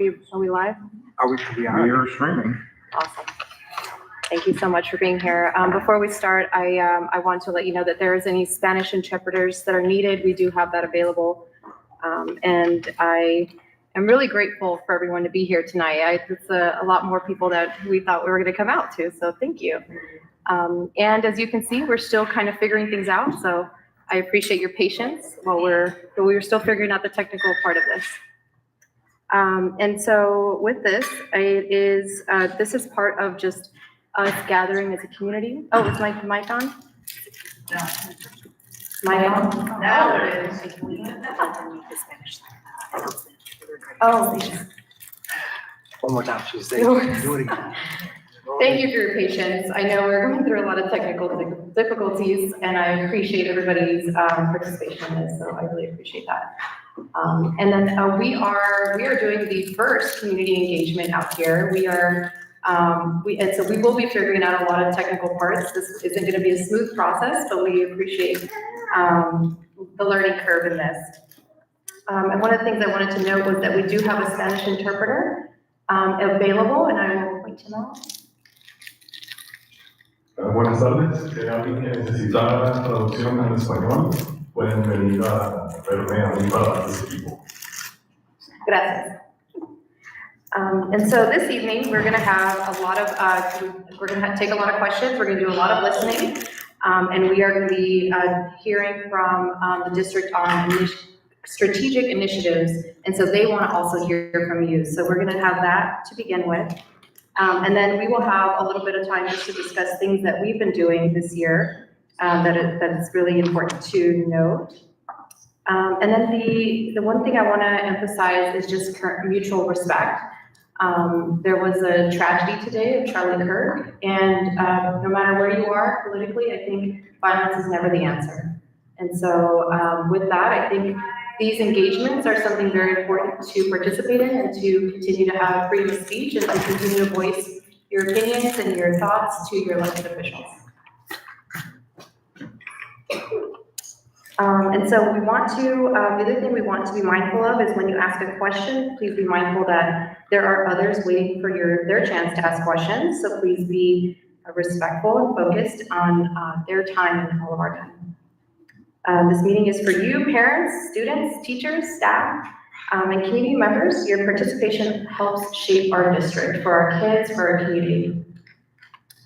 Are we live? We are streaming. Awesome. Thank you so much for being here. Before we start, I want to let you know that there is any Spanish interpreters that are needed. We do have that available. And I am really grateful for everyone to be here tonight. It's a lot more people that we thought we were going to come out to, so thank you. And as you can see, we're still kind of figuring things out, so I appreciate your patience while we're still figuring out the technical part of this. And so with this, this is part of just us gathering as a community. Oh, is my mic on? No. Mic on? No, it is. Oh. One more time, she's saying, do it again. Thank you for your patience. I know we're going through a lot of technical difficulties, and I appreciate everybody's participation in this, so I really appreciate that. And then we are doing the first community engagement out here. And so we will be figuring out a lot of technical parts. This isn't going to be a smooth process, but we appreciate the learning curve in this. And one of the things I wanted to note was that we do have a Spanish interpreter available, and I will point him out. Buenas tardes, alguien que necesitara traducción en español, pueden venir a verme a mí para este equipo. Gracias. And so this evening, we're going to have a lot of, we're going to take a lot of questions, we're going to do a lot of listening, and we are going to be hearing from the district on strategic initiatives, and so they want to also hear from you. So we're going to have that to begin with. And then we will have a little bit of time just to discuss things that we've been doing this year that is really important to note. And then the one thing I want to emphasize is just mutual respect. There was a tragedy today of Charlie Kirk, and no matter where you are politically, I think violence is never the answer. And so with that, I think these engagements are something very important to participate in and to continue to have freedom of speech and to continue to voice your opinions and your thoughts to your elected officials. And so we want to, the other thing we want to be mindful of is when you ask a question, please be mindful that there are others waiting for their chance to ask questions. So please be respectful and focused on their time and all of our time. This meeting is for you, parents, students, teachers, staff, and community members. Your participation helps shape our district for our kids, for our community.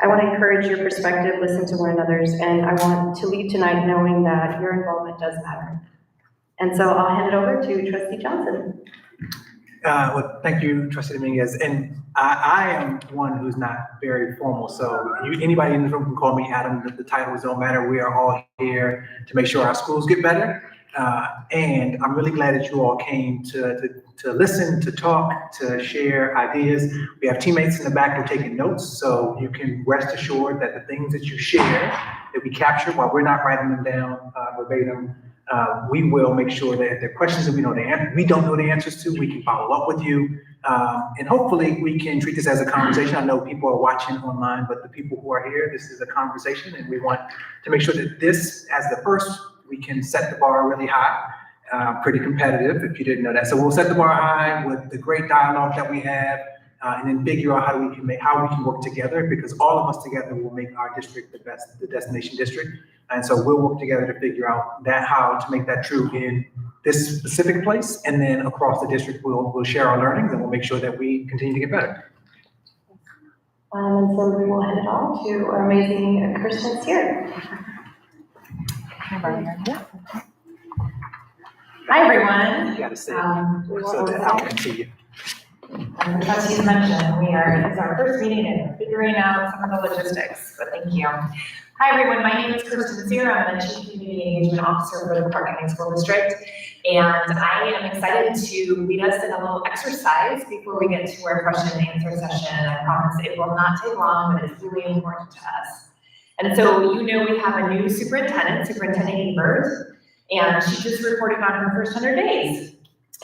I want to encourage your perspective, listen to one another's, and I want to leave tonight knowing that your involvement does matter. And so I'll hand it over to Trustee Johnson. Well, thank you, Trustee Dominguez. And I am one who's not very formal, so anybody in the room can call me Adam. The titles don't matter. We are all here to make sure our schools get better. And I'm really glad that you all came to listen, to talk, to share ideas. We have teammates in the back who are taking notes, so you can rest assured that the things that you share, that we capture while we're not writing them down verbatim, we will make sure that if there are questions that we don't know the answers to, we can follow up with you. And hopefully we can treat this as a conversation. I know people are watching online, but the people who are here, this is a conversation, and we want to make sure that this, as the first, we can set the bar really high, pretty competitive if you didn't know that. So we'll set the bar high with the great dialogue that we have, and then figure out how we can work together, because all of us together will make our district the destination district. And so we'll work together to figure out how to make that true in this specific place, and then across the district, we'll share our learnings, and we'll make sure that we continue to get better. And so we will hand it on to our amazing Kristen here. Hi, everyone. You got to say it so that I can see you. As the trustees mentioned, it's our first meeting and figuring out some of the logistics, but thank you. Hi, everyone. My name is Kristen Sear. I'm the Chief Community Engagement Officer for the Clark County School District, and I am excited to lead us in a little exercise before we get to our question and answer session. I promise it will not take long, but it's really important to us. And so, we have a new Superintendent Ebert, and she just reported on her first 100 days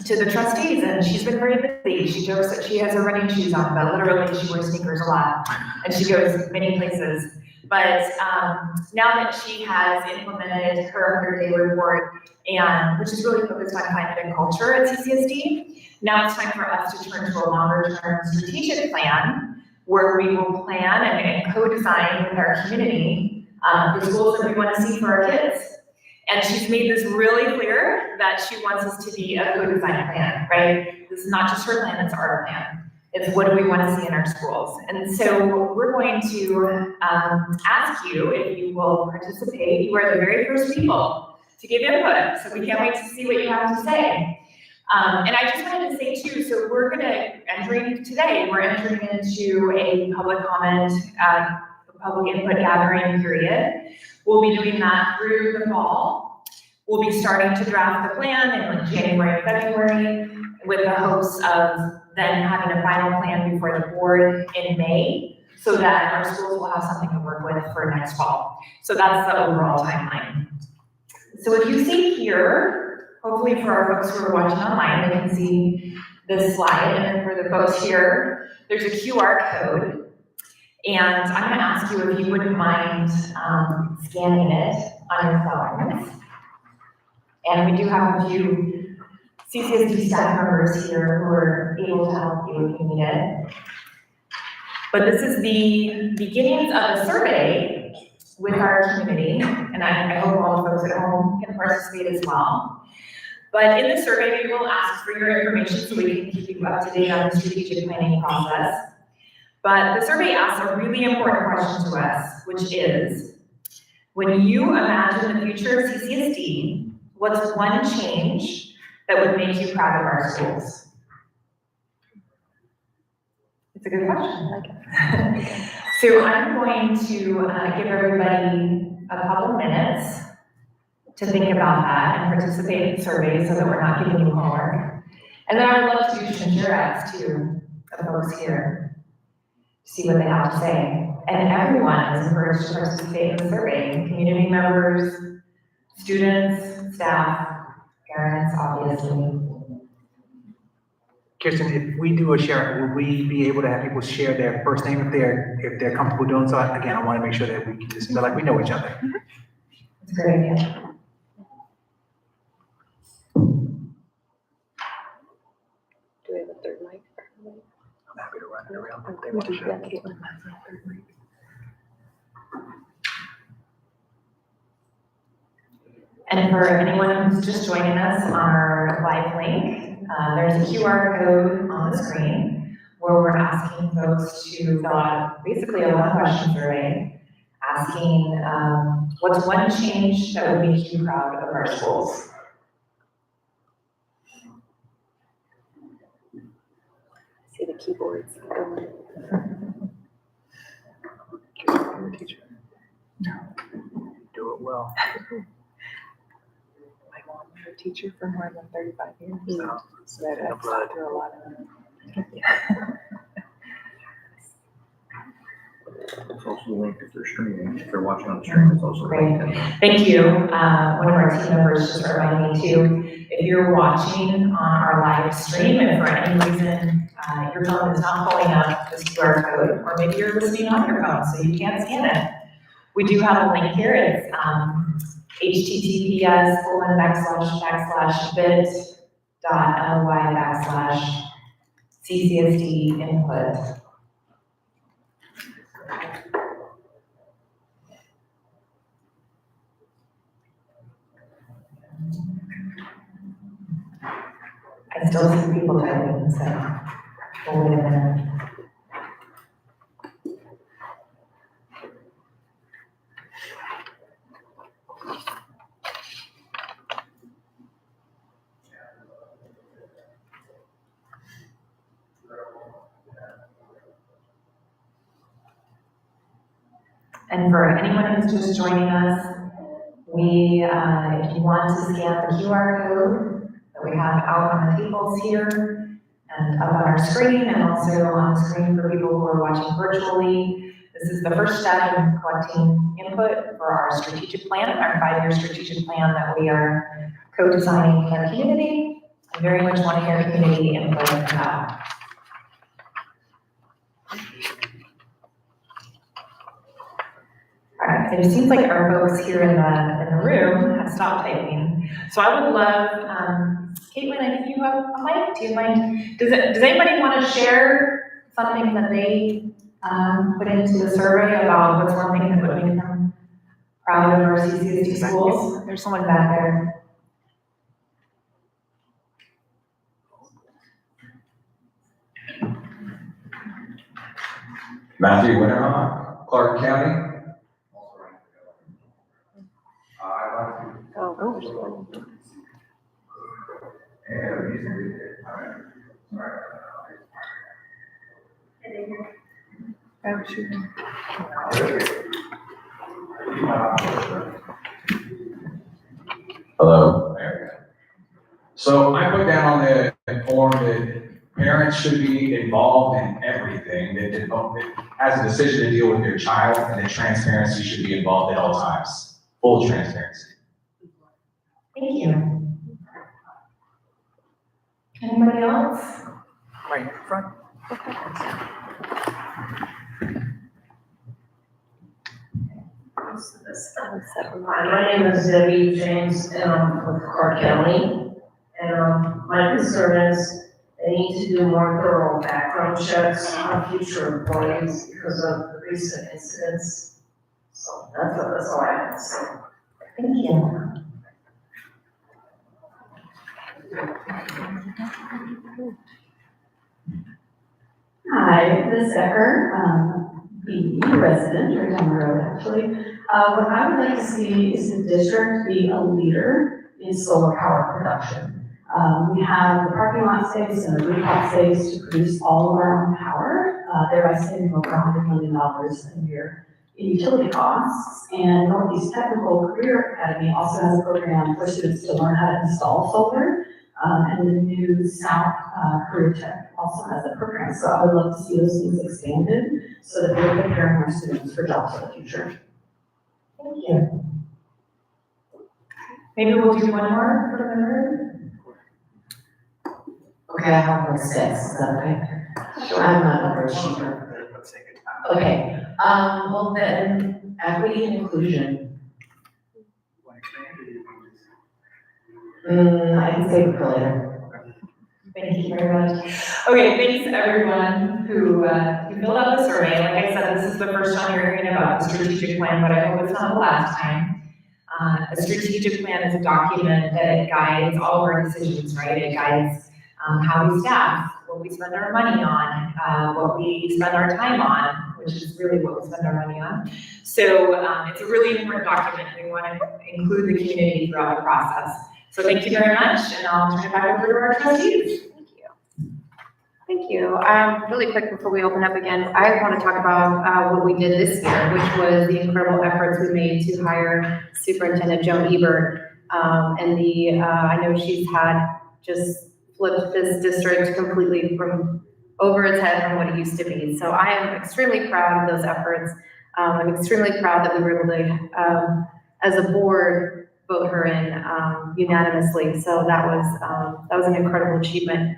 to the trustees, and she's been very busy. She jokes that she has her running shoes on, but literally she wears sneakers a lot, and she goes many places. But now that she has implemented her 100-day report, and which is really focused on climate and culture at CCSD, now it's time for us to turn to a longer-term strategic plan where we will plan and co-design with our community the schools that we want to see for our kids. And she's made this really clear that she wants us to be a co-design plan, right? This is not just her plan, it's our plan. It's what do we want to see in our schools. And so we're going to ask you if you will participate. You are the very first people to give input, so we can't wait to see what you have to say. And I just wanted to say too, so we're entering into a public comment, public input gathering period. We'll be doing that through the fall. We'll be starting to draft the plan in like January, February, with the hopes of then having a final plan before the board in May, so that our schools will have something to work with for next fall. So that's the overall timeline. So if you see here, hopefully for our folks who are watching online, they can see this slide, and then for the folks here, there's a QR code. And I'm gonna ask you if you wouldn't mind scanning it on your phones. And we do have a few CCSD staff members here who are able to help you if you need it. But this is the beginnings of a survey with our community, and I hope all the folks at home can participate as well. But in the survey, we will ask for your information so we can keep you up to date on the strategic planning process. But the survey asks a really important question to us, which is, when you imagine the future of CCSD, what's one change that would make you proud of our schools? It's a good question. I like it. So I'm going to give everybody a couple minutes to think about that and participate in the survey so that we're not giving you homework. And then I would love to do some interact to the folks here, see what they have to say. And everyone is encouraged to participate in the survey, community members, students, staff, parents, obviously. Kirsten, if we do a share, will we be able to have people share their first name if they're comfortable doing so? Again, I want to make sure that we can just feel like we know each other. That's a great idea. Do we have a third mic? I'm happy to run it around if they want to share. And for anyone who's just joining us on our live link, there's a QR code on the screen where we're asking folks to fill out basically a one-question survey, asking what's one change that would make you proud of our schools? See the keyboards going. Teacher. Do it well. My mom was a teacher for more than 35 years. So that I've blood. gone through a lot of It's also linked if they're streaming. If they're watching on the stream, it's also Great. linked. Thank you. One of our team members just reminded me too, if you're watching on our live stream and for any reason your phone is not pulling up this QR code, or maybe you're listening on your phone so you can't scan it, we do have a link here. It's https://bit.ly/CCSD input. I still see people typing, so we'll wait a minute. And for anyone who's just joining us, we, if you want to scan the QR code that we have out on the tables here and up on our screen, and also on the screen for people who are watching virtually, this is the first step in collecting input for our strategic plan, our 5-year strategic plan that we are co-designing with our community. I very much want to hear community input on that. it seems like our folks here in the room have stopped typing. So I would love, Caitlin, I think you have a mic. Do you mind? Does anybody want to share something that they put into the survey about what's one thing that would make them proud of our CCSD schools? There's someone back there. Matthew Winterhawk, Clark County. I'd like to. Oh, oh, shoot. Hello. There we go. So I put down on the form that parents should be involved in everything, that has a decision to deal with their child, and that transparency should be involved at all times. Full transparency. Thank you. Anybody else? Right in front. My name is Debbie James, and I'm with Clark County. And my concern is they need to do more thorough background checks on future employees because of the recent incidents. So that's all I have to say. Thank you. Hi, Ms. Decker, the resident, or down the road actually. What I would like to see is the district be a leader in solar power production. We have the parking lot space and the rooftop space to produce all of our own power, thereby saving over $100 million a year in utility costs. And Northeast Technical Career Academy also has a program for students to learn how to install solar. And the new South Career Tech also has a program. So I would love to see those things expanded so that we're preparing our students for jobs of the future. Thank you. Maybe we'll do one more for the room. Okay, I have number 6, is that okay? Sure. I'm not number achiever. Okay, well then, equity and inclusion. I can save it for later. Thank you very much. Okay, thanks everyone who filled out the survey. Like I said, this is the first time you're hearing about the strategic plan, but I hope it's not the last time. A strategic plan is a document that guides all of our decisions, right? It guides how we staff, what we spend our money on, what we spend our time on, which is really what we spend our money on. So it's a really important document, and we want to include the community throughout the process. So thank you very much, and I'll turn it back over to our trustees. Thank you. Really quick before we open up again, I want to talk about what we did this year, which was the incredible efforts we made to hire Superintendent Joan Ebert. And I know she's had just flipped this district completely from over its head from what it used to be. So I am extremely proud of those efforts. I'm extremely proud that we were able to, as a board, vote her in unanimously. So that was an incredible achievement.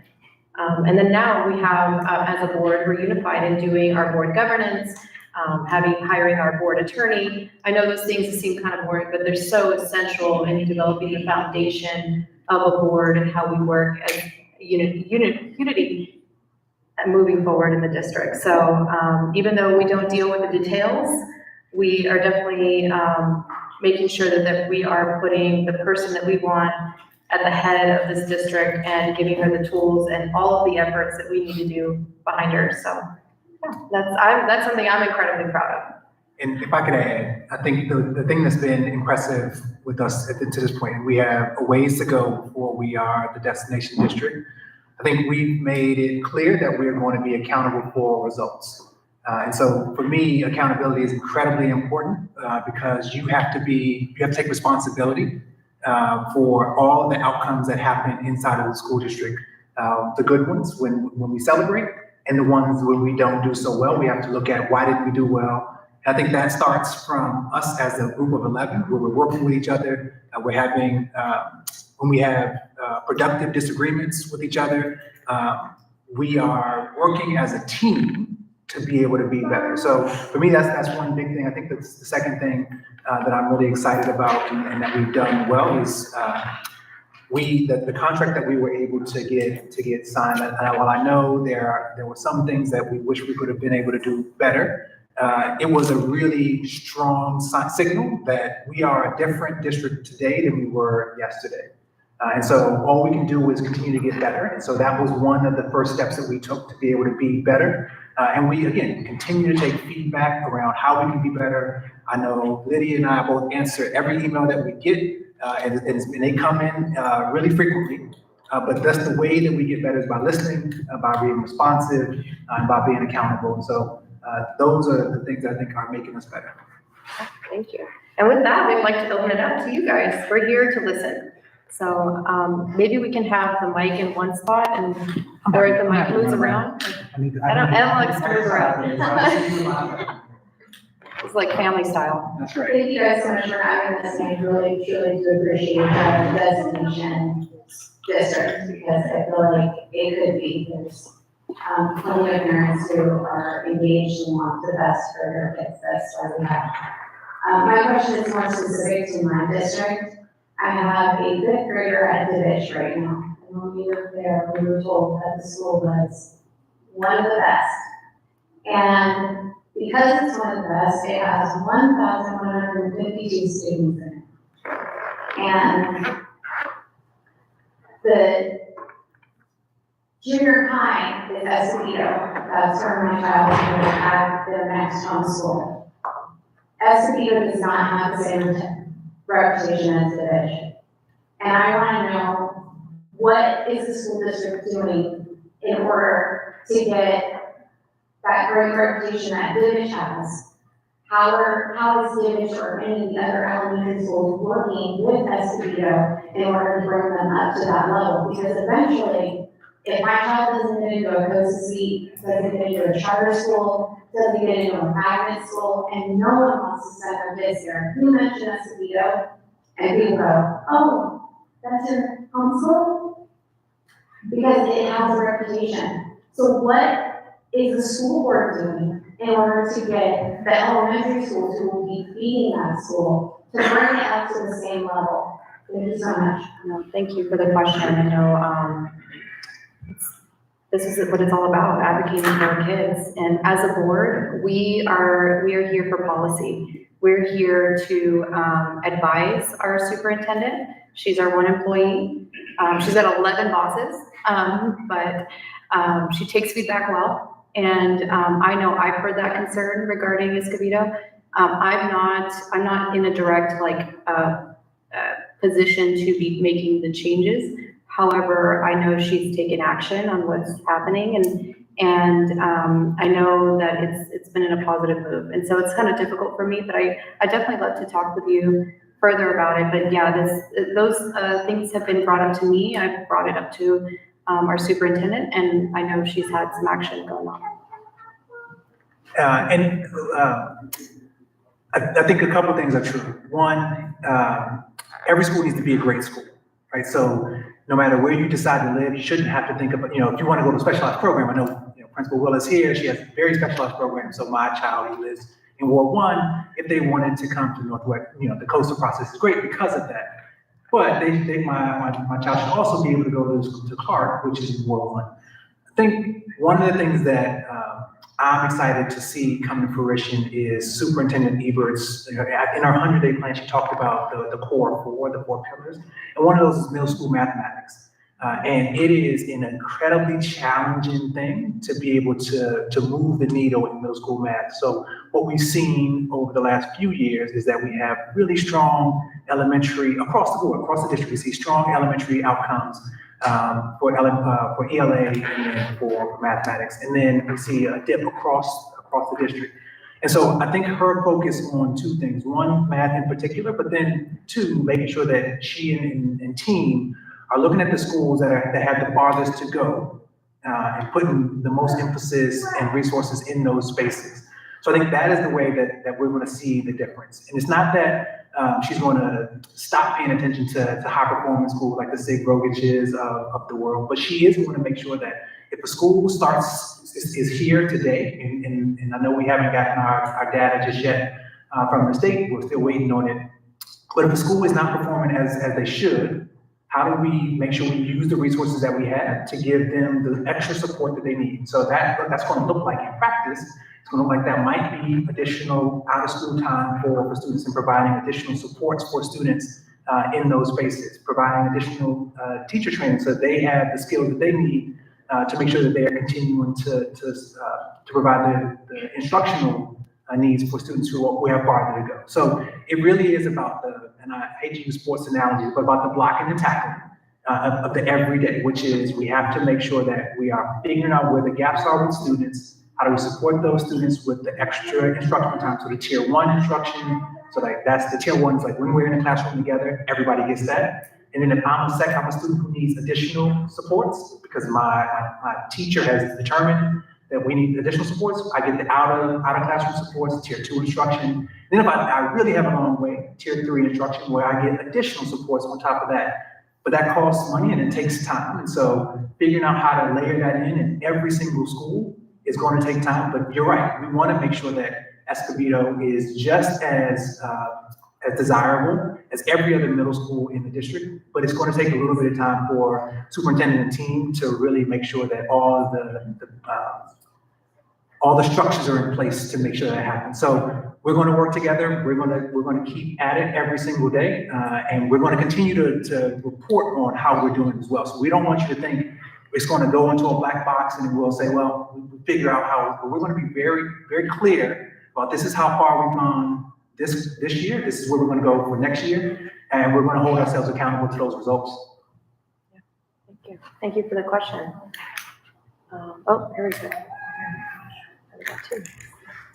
And then now we have, as a board, we're unified in doing our board governance, hiring our board attorney. I know those things seem kind of boring, but they're so essential in developing the foundation of a board and how we work as unity moving forward in the district. So even though we don't deal with the details, we are definitely making sure that we are putting the person that we want at the head of this district and giving her the tools and all of the efforts that we need to do behind her. So yeah, that's something I'm incredibly proud of. And if I could add, I think the thing that's been impressive with us to this point, we have a ways to go before we are the destination district. I think we've made it clear that we're going to be accountable for results. And so for me, accountability is incredibly important because you have to take responsibility for all the outcomes that happen inside of the school district. The good ones when we celebrate, and the ones when we don't do so well, we have to look at why didn't we do well. I think that starts from us as a group of 11, where we're working with each other. We're having, when we have productive disagreements with each other, we are working as a team to be able to be better. So for me, that's one big thing. I think that's the second thing that I'm really excited about and that we've done well is the contract that we were able to get signed. And while I know there were some things that we wish we could have been able to do better, it was a really strong signal that we are a different district today than we were yesterday. And so all we can do is continue to get better. And so that was one of the first steps that we took to be able to be better. And we, again, continue to take feedback around how we can be better. I know Lydia and I both answer every email that we get, and they come in really frequently. But that's the way that we get better is by listening, by being responsive, and by being accountable. And so those are the things that I think are making us better. Thank you. And with that, we'd like to open it up to you guys. We're here to listen. So maybe we can have the mic in one spot and, or the mic moves around. I don't like to move around. It's like family style. That's right. Thank you guys so much for having us. I really, truly do appreciate the designation district because I feel like it could be. There's plenty of parents who are engaged and want the best for their kids. That's why we have. My question is more specific to my district. I have a fifth grader at DeVitch right now. And when we were there, we were told that the school was one of the best. And because it's one of the best, it has 1,152 students in it. And the junior high is Escondido. That's where my child is going to have their next home school. Escondido does not have the same reputation as DeVitch. And I want to know, what is the school district doing in order to get that great reputation that DeVitch has? How is DeVitch or any of the other elementary schools working with Escondido in order to bring them up to that level? Because eventually, if my child doesn't get into a COSA suite, doesn't get into a charter school, doesn't get into a magnet school, and no one wants to send their kids there, who mentioned Escondido? And people go, oh, that's your home school? Because it has a reputation. So what is the school board doing in order to get the elementary schools who will be feeding that school to bring it up to the same level? Thank you so much. No, thank you for the question. I know this is what it's all about, advocating for our kids. And as a board, we are here for policy. We're here to advise our superintendent. She's our one employee. She's got 11 bosses, but she takes feedback well. And I know I've heard that concern regarding Escondido. I'm not in a direct position to be making the changes. However, I know she's taken action on what's happening, and I know that it's been in a positive move. And so it's kind of difficult for me, but I definitely love to talk with you further about it. But yeah, those things have been brought up to me. I've brought it up to our superintendent, and I know she's had some action going on. I think a couple of things are true. One, every school needs to be a great school, right? So no matter where you decide to live, you shouldn't have to think about, if you want to go to a specialized program, I know, Principal Willis here, she has a very specialized program. So my child who lives in Ward 1, if they wanted to come to Northwest, the coastal process is great because of that. But my child should also be able to go to Clark, which is in Ward 1. I think one of the things that I'm excited to see come to fruition is Superintendent Ebert's, in our 100-day plan, she talked about the core four, the four pillars. And one of those is middle school mathematics. And it is an incredibly challenging thing to be able to move the needle in middle school math. So what we've seen over the last few years is that we have really strong elementary, across the board, across the district, we see strong elementary outcomes for ELA and then for mathematics. And then we see a dip across the district. And so I think her focus on two things, one, math in particular, but then two, making sure that she and team are looking at the schools that have the farthest to go and putting the most emphasis and resources in those spaces. So I think that is the way that we're going to see the difference. And it's not that she's going to stop paying attention to high performance schools like the Sig Rogages of the world, but she is going to make sure that If a school is here today, and I know we haven't gotten our data just yet from the state, we're still waiting on it. But if a school is not performing as they should, how do we make sure we use the resources that we have to give them the extra support that they need? So that's going to look like in practice, it's going to look like that might be additional out-of-school time for students and providing additional supports for students in those spaces, providing additional teacher training so that they have the skills that they need to make sure that they are continuing to provide the instructional needs for students who have farther to go. So it really is about and I hate to use sports analogies, but about the blocking and tackling of the everyday, which is we have to make sure that we are figuring out where the gaps are with students. How do we support those students with the extra instructional time? So the tier 1 instruction, so like that's the tier 1 is like when we're in a classroom together, everybody gets that. And then if I'm a student who needs additional supports because my teacher has determined that we need additional supports, I get the out of classroom supports, tier 2 instruction. Then if I really have a long way, tier 3 instruction where I get additional supports on top of that. But that costs money and it takes time. And so figuring out how to layer that in every single school is going to take time. But you're right, we want to make sure that Escobedo is just as desirable as every other middle school in the district, but it's going to take a little bit of time for superintendent and team to really make sure that all the structures are in place to make sure that happens. So we're going to work together. We're going to keep at it every single day, and we're going to continue to report on how we're doing as well. So we don't want you to think it's going to go into a black box and we'll say, well, we figure out how. But we're going to be very, very clear about this is how far we've gone this year. This is where we're going to go for next year, and we're going to hold ourselves accountable to those results. Yeah. Thank you. Thank you for the question. Here we go.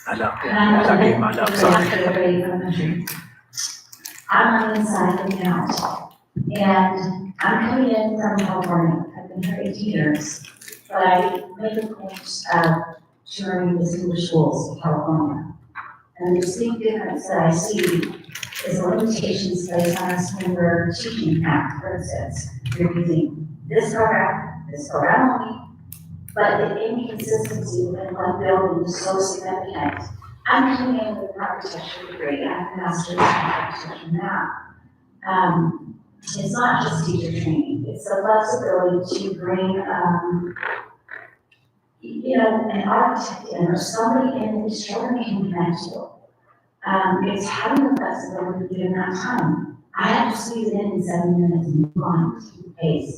I know. I gave my notes. Sorry. I'm on the inside looking out, and I'm coming in from California. I've been here 18 years, but I make a point of touring distinguished schools in California. And the distinct difference that I see is the limitations placed on us when we're teaching at, for instance, you're using this program only, but the inconsistency within one building is so significant. I'm coming in with an architecture degree, I have a master's in architecture now. It's not just teacher training, it's the flexibility to bring, an architect in or somebody in that children can connect to. It's having the flexibility given that time. I have to squeeze it in 7 minutes and move on to the pace.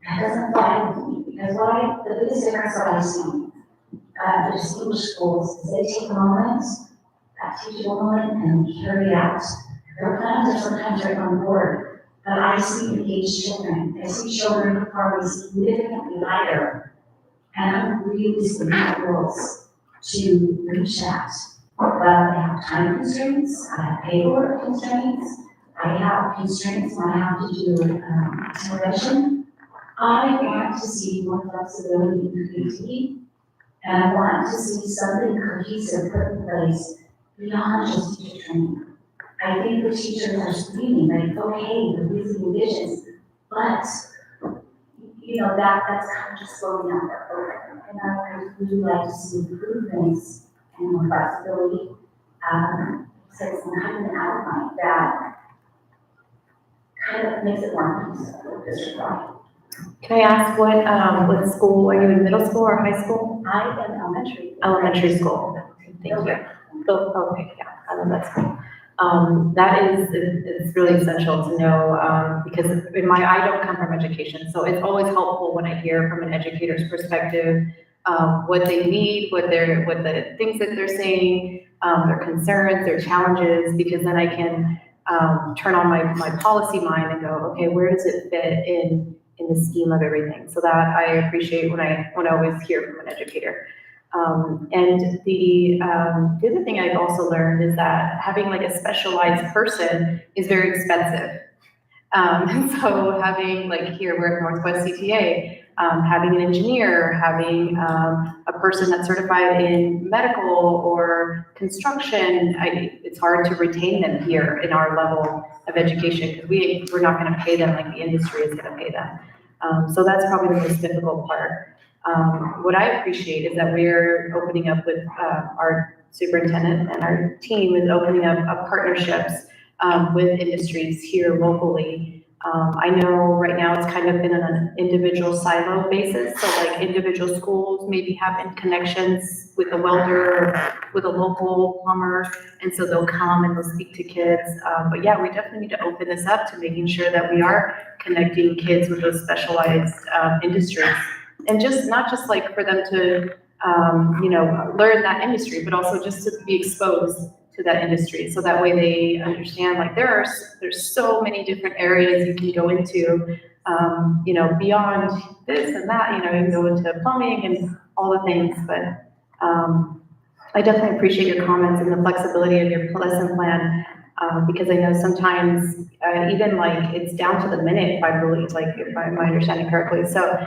That doesn't fly with me because the biggest difference that I see the distinguished schools is they take a moment, that teachable moment, and carry it out. Their plans are sometimes right on board, but I see engaged children. I see children who are significantly lighter, and I'm really seeing rules to reach that. But I have time constraints, I have paperwork constraints, I have constraints when I have to do acceleration. I want to see more flexibility and creativity, and I want to see something cohesive put in place beyond just teacher training. I think the teachers are screaming like, okay, we're using visions, but that's kind of just slowing down their program. And I would really like to see improvements and more flexibility, so some kind of an outline that kind of makes it more feasible district-wide. Can I ask what school, are you in middle school or high school? I am elementary. Elementary school. Thank you. So, okay, yeah, that's cool. It's really essential to know, because I don't come from education, so it's always helpful when I hear from an educator's perspective, what they need, what the things that they're saying, their concerns, their challenges, because then I can turn on my policy mind and go, okay, where does it fit in the scheme of everything? So that I appreciate when I always hear from an educator. And the other thing I've also learned is that having like a specialized person is very expensive. So having, like here we're at Northwest CTA, having an engineer, having a person that's certified in medical or construction, it's hard to retain them here in our level of education because we're not going to pay them like the industry is going to pay them. So that's probably the most difficult part. What I appreciate is that we're opening up with our superintendent and our team is opening up partnerships with industries here locally. I know right now it's kind of been on an individual silo basis, so like individual schools maybe having connections with a welder, or with a local plumber, and so they'll come and they'll speak to kids. But yeah, we definitely need to open this up to making sure that we are connecting kids with those specialized industries. And just, not just like for them to, learn that industry, but also just to be exposed to that industry. So that way they understand, like, there's so many different areas you can go into, beyond this and that, you can go into plumbing and all the things, but, I definitely appreciate your comments and the flexibility of your lesson plan, because I know sometimes, even like, it's down to the minute, if I'm understanding correctly. So,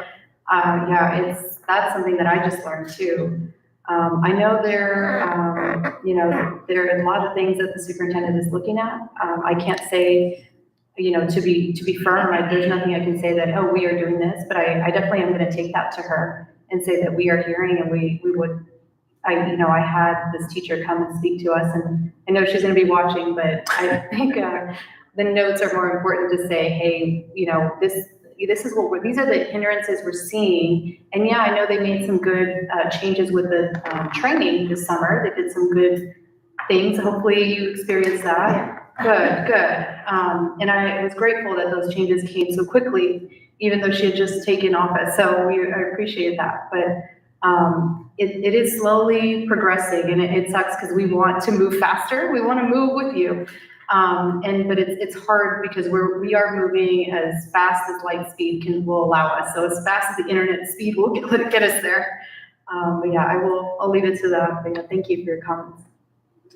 that's something that I just learned too. I know there are a lot of things that the superintendent is looking at. I can't say, to be firm, there's nothing I can say that, oh, we are doing this, but I definitely am gonna take that to her and say that we are hearing and we would, I had this teacher come and speak to us, and I know she's gonna be watching, but I think, the notes are more important to say, hey, this is these are the hindrances we're seeing. And yeah, I know they made some good changes with the training this summer. They did some good things. Hopefully you experienced that. Good. And I was grateful that those changes came so quickly, even though she had just taken office. So I appreciate that. But it is slowly progressing, and it sucks because we want to move faster. We want to move with you. But it's hard because we are moving as fast as light speed will allow us. So as fast as the internet speed will get us there. But yeah, I'll leave it to that. But yeah, thank you for your comments.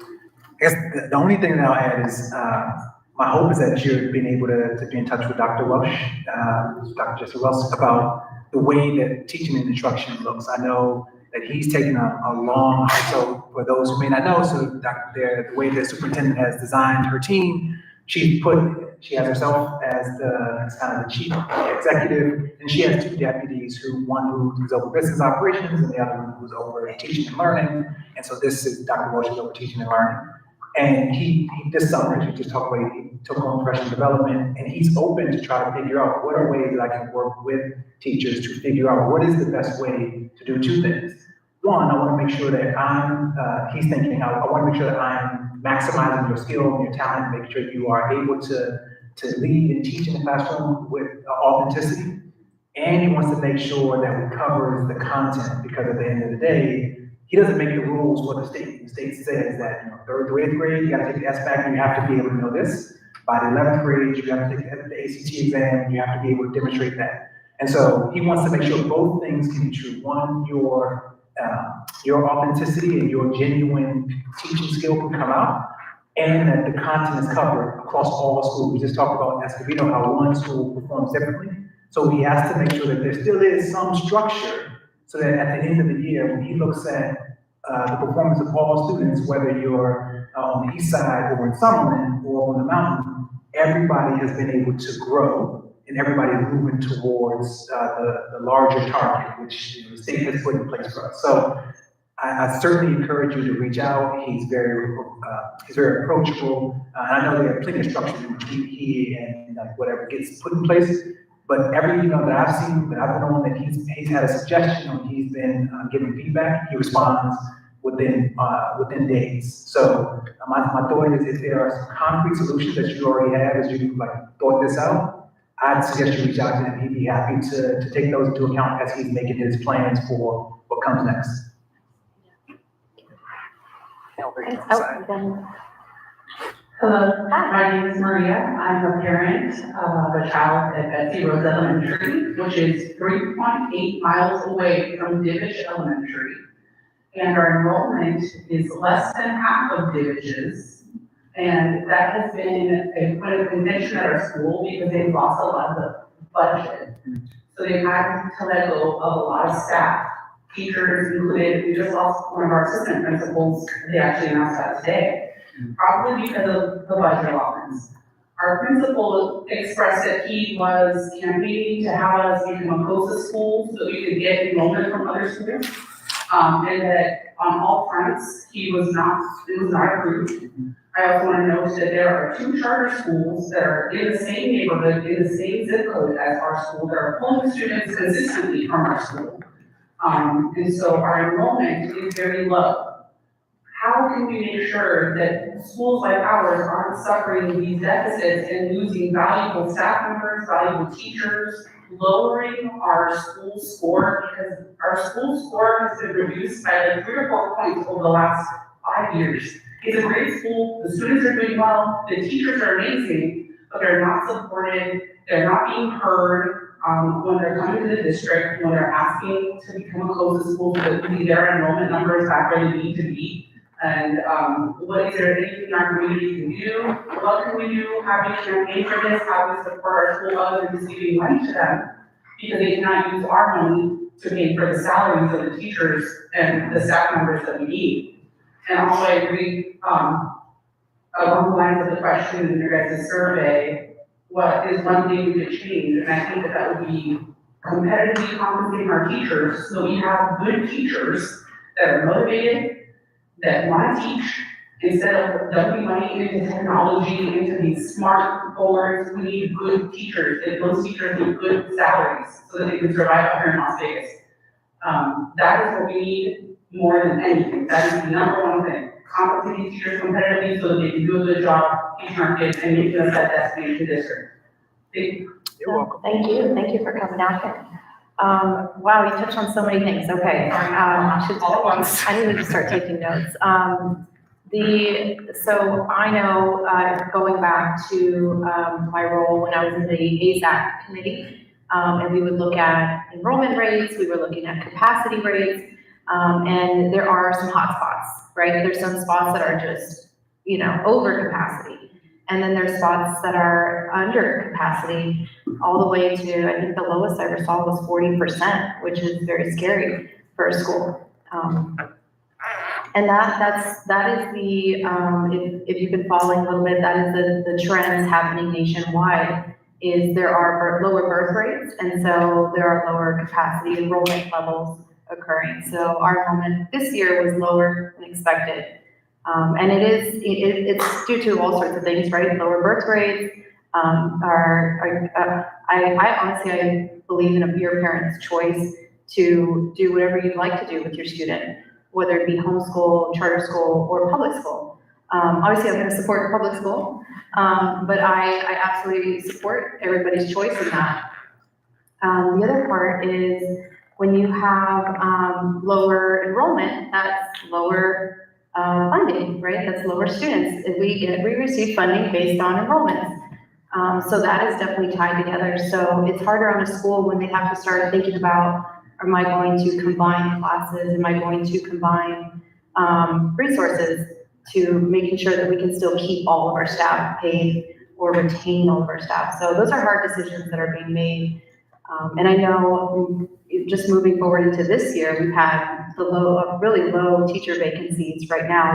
I guess the only thing that I'll add is, my hope is that you're being able to be in touch with Dr. Welsh, Dr. Jesse Welsh, about the way that teaching and instruction looks. I know that he's taken a long, so for those who may not know, so the way the superintendent has designed her team, she has herself as kind of the chief executive, and she has two deputies, one who's over business operations and the other one who's over teaching and learning. And so this is Dr. Welsh is over teaching and learning. And he this summer, he just talked about, he took on professional development, and he's open to try to figure out what are ways that I can work with teachers to figure out what is the best way to do two things. One, I want to make sure that he's thinking, I want to make sure that I'm maximizing your skill and your talent, make sure you are able to lead and teach in the classroom with authenticity. And he wants to make sure that we cover the content, because at the end of the day, he doesn't make the rules for the state. The state says that, third to eighth grade, you got to take the SBAC and you have to be able to know this. By the 11th grade, you have to take the ACT exam and you have to be able to demonstrate that. And so he wants to make sure both things can be true. One, your authenticity and your genuine teaching skill can come out, and that the content is covered across all schools. We just talked about Escobedo, how one school performs differently. So he has to make sure that there still is some structure, so that at the end of the year, when he looks at the performance of all students, whether you're on the east side or in Summerlin or on the mountain, everybody has been able to grow, and everybody is moving towards the larger target, which the state has put in place for us. So I certainly encourage you to reach out. He's very approachable. I know there are plenty of structures in between he and whatever gets put in place. But every that I've seen, that I've been on, that he's had a suggestion or he's been giving feedback, he responds within days. So my thought is, if there are some concrete solutions that you already have as you thought this out, I'd suggest you reach out to him. He'd be happy to take those into account as he's making his plans for what comes next. Hello, my name is Maria. I'm a parent of a child at Betsy Rose Elementary, which is 3.8 miles away from Divish Elementary. And our enrollment is less than half of Divish's. And that has been a point of contention at our school because they've lost a lot of the budget. So they've had to let go of a lot of staff, teachers included. We just lost one of our assistant principals. They actually announced that today. Probably because of the budget allotments. Our principal expressed that he was campaigning to have us become a COSA school so that we could get enrollment from other schools. And that on all fronts, it was not approved. I also want to note that there are 2 charter schools that are in the same neighborhood, in the same zip code as our school, that are pulling students consistently from our school. And so our enrollment is very low. How can we make sure that schools like ours aren't suffering these deficits and losing valuable staff members, valuable teachers, lowering our school score? Because our school score has been reduced by like 3 or 4 points over the last 5 years. It's a great school, the students are doing well, the teachers are amazing, but they're not supported, they're not being heard, when they're coming to the district, when they're asking to become a COSA school, so that their enrollment numbers back where they need to be. And, what is there anything our community can do? What can we do? How do we campaign for this? How do we support our school other than receiving money to them? Because they cannot use our money to pay for the salaries of the teachers and the staff members that we need. And also I agree, along the lines of the question in your guys' survey, what is one thing we could change? And I think that would be competitively compensating our teachers, so we have good teachers that are motivated, that want to teach, instead of dumping money into technology, into these smart boards. We need good teachers, and those teachers need good salaries so that they can survive out here in Las Vegas. That is what we need more than anything. That is the number one thing. Compensating teachers competitively so that they can do a good job teaching our kids and making us that destination district. Thank you. You're welcome. Thank you for coming out here. Wow, you touched on so many things, okay. All at once. I need to start taking notes. So I know, going back to, my role when I was in the ASAC committee, and we would look at enrollment rates, we were looking at capacity rates, and there are some hot spots, right? There's some spots that are just, over capacity. And then there's spots that are under capacity, all the way to, I think the lowest I ever saw was 40%, which is very scary for a school. And that is the, if you've been following a little bit, that is the trends happening nationwide, is there are lower birth rates, and so there are lower capacity enrollment levels occurring. So our enrollment this year was lower than expected. And it's due to all sorts of things, right? Lower birth rates, I honestly, I believe in your parent's choice to do whatever you'd like to do with your student, whether it be homeschool, charter school, or public school. Obviously, I'm going to support public school, but I absolutely support everybody's choice in that. The other part is when you have lower enrollment, that's lower funding, right? That's lower students. We receive funding based on enrollments. So that is definitely tied together. So it's harder on a school when they have to start thinking about, am I going to combine classes? Am I going to combine resources to making sure that we can still keep all of our staff paid or retain all of our staff? So those are hard decisions that are being made. And I know just moving forward into this year, we've had really low teacher vacancies right now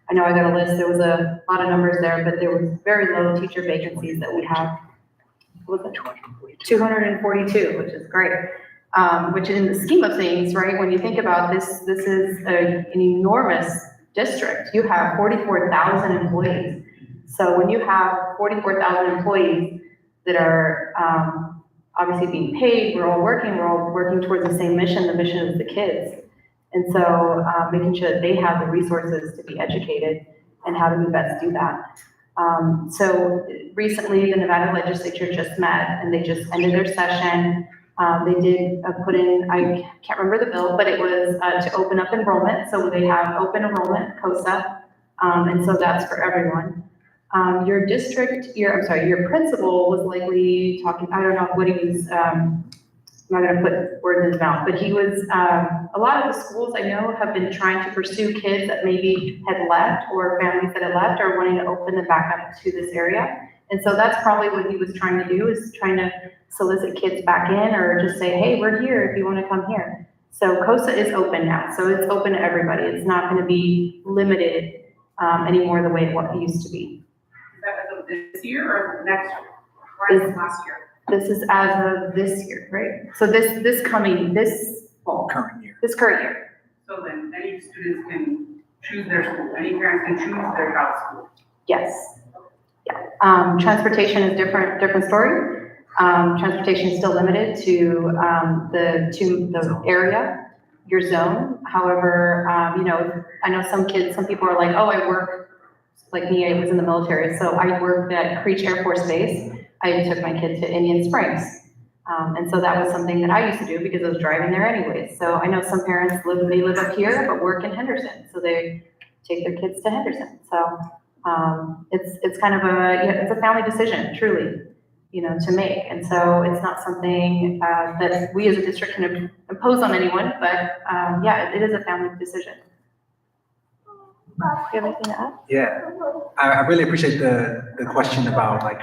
I know I got a list, there was a lot of numbers there, but there was very low teacher vacancies that we have. What was it? 242, which is great. Which in the scheme of things, right, when you think about this is an enormous district. You have 44,000 employees. So when you have 44,000 employees that are obviously being paid, we're all working towards the same mission. The mission is the kids. And so making sure that they have the resources to be educated, and how do we best do that. So recently the Nevada legislature just met and they just ended their session. They did put in, I can't remember the bill, but it was to open up enrollment. So they have open enrollment, COSA, and so that's for everyone. Your principal was likely talking, I don't know what he was, I'm not going to put words in his mouth, but he was, a lot of the schools I know have been trying to pursue kids that maybe had left, or families that had left, or wanting to open them back up to this area. And so that's probably what he was trying to do, is trying to solicit kids back in, or just say, hey, we're here if you want to come here. So COSA is open now. So it's open to everybody. It's not going to be limited anymore the way it used to be. Is that this year or next year? Or is it last year? This is as of this year, right? So this fall, Current year. this current year. So then any students can choose their school, any parents can choose their child's school. Yes. Yeah. Transportation is different story. Transportation is still limited to the area, your zone. However, you know, I know some people are like, oh, I work, like me, I was in the military, so I worked at Creech Air Force Base. I took my kid to Indian Springs. And so that was something that I used to do because I was driving there anyways. So I know some parents live up here, but work in Henderson, so they take their kids to Henderson. So, it's kind of it's a family decision, truly, you know, to make. And so it's not something, that we as a district can impose on anyone, but, yeah, it is a family decision. Do you have anything to add? Yeah, I really appreciate the question about like,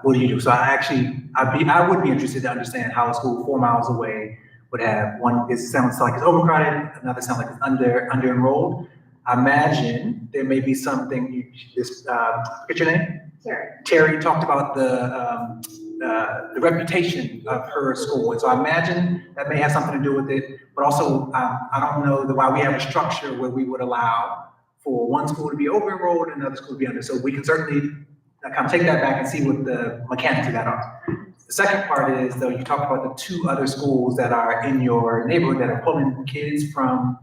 what do you do? So I would be interested to understand how a school 4 miles away would have one, it sounds like it's overcrowded, another sounds like it's under enrolled. I imagine there may be something, what's your name? Terry. Terry talked about the reputation of her school. And so I imagine that may have something to do with it, but also, I don't know why we have a structure where we would allow for one school to be over enrolled and another school to be under. So we can certainly kind of take that back and see what the mechanics of that are. The second part is, though, you talked about the 2 other schools that are in your neighborhood that are pulling kids from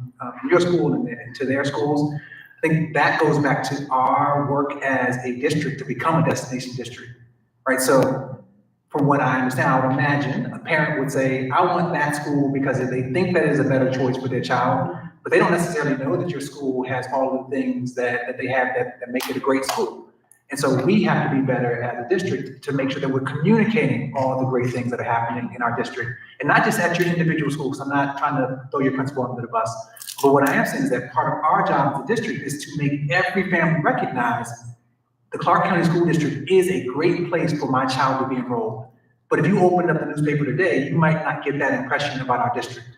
your school and to their schools. I think that goes back to our work as a district to become a destination district, right? So from what I understand, I would imagine a parent would say, I want that school because they think that is a better choice for their child, but they don't necessarily know that your school has all of the things that they have that make it a great school. And so we have to be better as a district to make sure that we're communicating all the great things that are happening in our district. And not just at your individual schools. I'm not trying to throw your principal under the bus. But what I am saying is that part of our job as a district is to make every family recognize the Clark County School District is a great place for my child to be enrolled. But if you opened up the newspaper today, you might not get that impression about our district,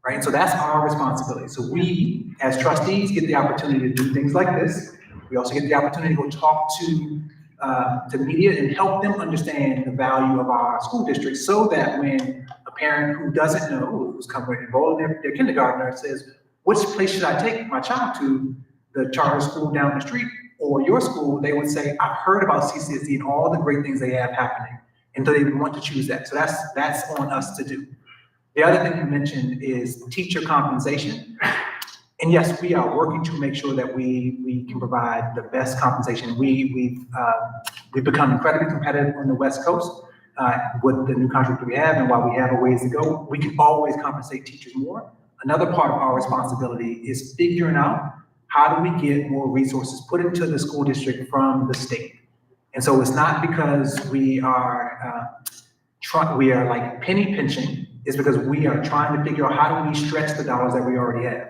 right? And so that's our responsibility. So we, as trustees, get the opportunity to do things like this. We also get the opportunity to go talk to media and help them understand the value of our school district so that when a parent who doesn't know, who's coming to enroll in their kindergartner says, which place should I take my child to, the charter school down the street or your school, they would say, I've heard about CCSD and all the great things they have happening. And so they want to choose that. So that's on us to do. The other thing you mentioned is teacher compensation. And yes, we are working to make sure that we can provide the best compensation. We've become incredibly competitive on the West Coast with the new contract that we have, and while we have a ways to go, we can always compensate teachers more. Another part of our responsibility is figuring out how do we get more resources put into the school district from the state. And so it's not because we are like penny pinching, it's because we are trying to figure out how do we stretch the dollars that we already have.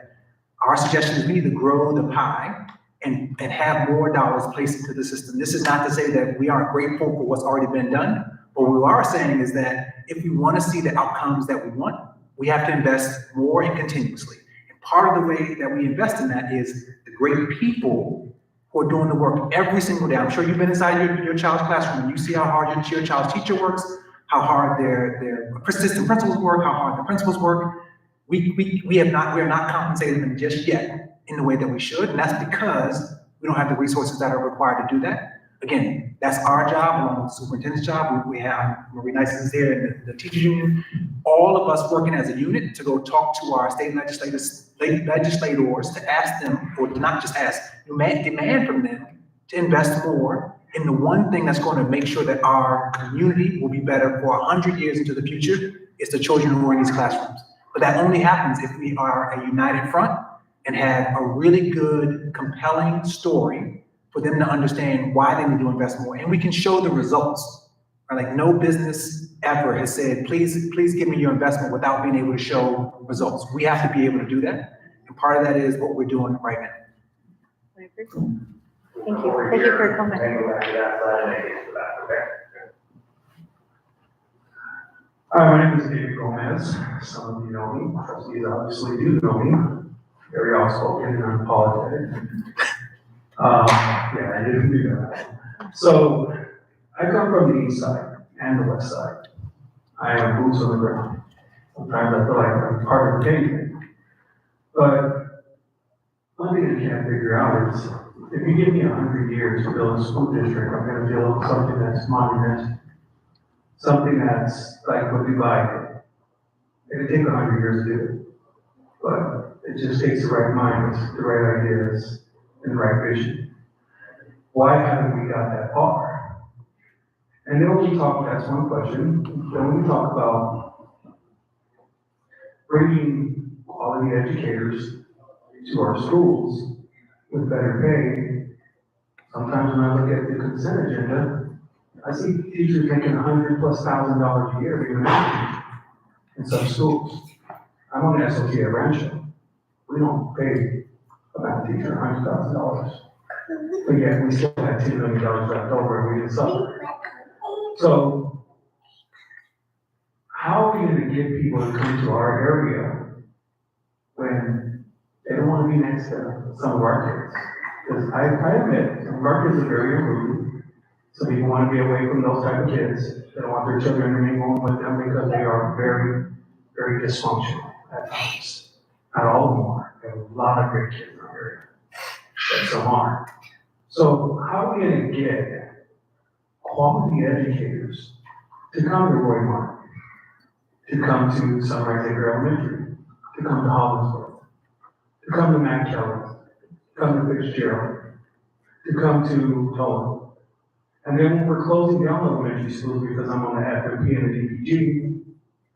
Our suggestion is we need to grow the pie and have more dollars placed into the system. This is not to say that we aren't grateful for what's already been done, but what we are saying is that if we want to see the outcomes that we want, we have to invest more and continuously. And part of the way that we invest in that is the great people who are doing the work every single day. I'm sure you've been inside your child's classroom and you see how hard your child's teacher works, how hard their assistant principals work, how hard the principals work. We are not compensating them just yet in the way that we should, and that's because we don't have the resources that are required to do that. Again, that's our job, along with the superintendent's job. We have Marie Nice is here and the teachers union, all of us working as a unit to go talk to our state legislators to ask them, or not just ask, demand from them to invest more in the one thing that's going to make sure that our community will be better for 100 years into the future is the children who are in these classrooms. But that only happens if we are a united front and have a really good, compelling story for them to understand why they need to invest more. And we can show the results. Right? Like no business ever has said, please give me your investment without being able to show results. We have to be able to do that. And part of that is what we're doing right now. I agree. Thank you. Thank you for your comment. Hi, my name is David Gomez. Some of you know me. Trustees obviously do know me. Very outspoken and unapologetic. Yeah, I didn't do that. So I come from the east side and the west side. I am boots on the ground. Sometimes I feel like I'm part of the pavement. But one thing I can't figure out is if you give me 100 years to build a school district, I'm gonna build something that's monumental. Something that's like what Dubai did. It'd take 100 years to do it. But it just takes the right mind, the right ideas, and the right vision. Why haven't we got that far? And then when we talk, that's one question. Then when we talk about bringing quality educators to our schools with better pay, sometimes when I look at the consent agenda, I see teachers making $100,000+ a year being managed in some schools. I'm on the SOT at Rancho. We don't pay a math teacher $100,000. But yet we still have $2 million left over and we didn't suffer. So how are we gonna get people to come to our area when they don't wanna be next to some of our kids? Because I admit, some of our kids are very unruly. Some people wanna be away from those type of kids. They don't want their children to remain home with them because they are very, very dysfunctional at times. Not all of them are. There are a lot of great kids in our area, but some aren't. So how are we gonna get quality educators to come to Roy Mark, to come to Sunrise Acre Elementary, to come to Hollinsworth, to come to Matt Kelly, to come to Fitzgerald, to come to Tolan? And then when we're closing down elementary schools because I'm on the FMP and the DPG,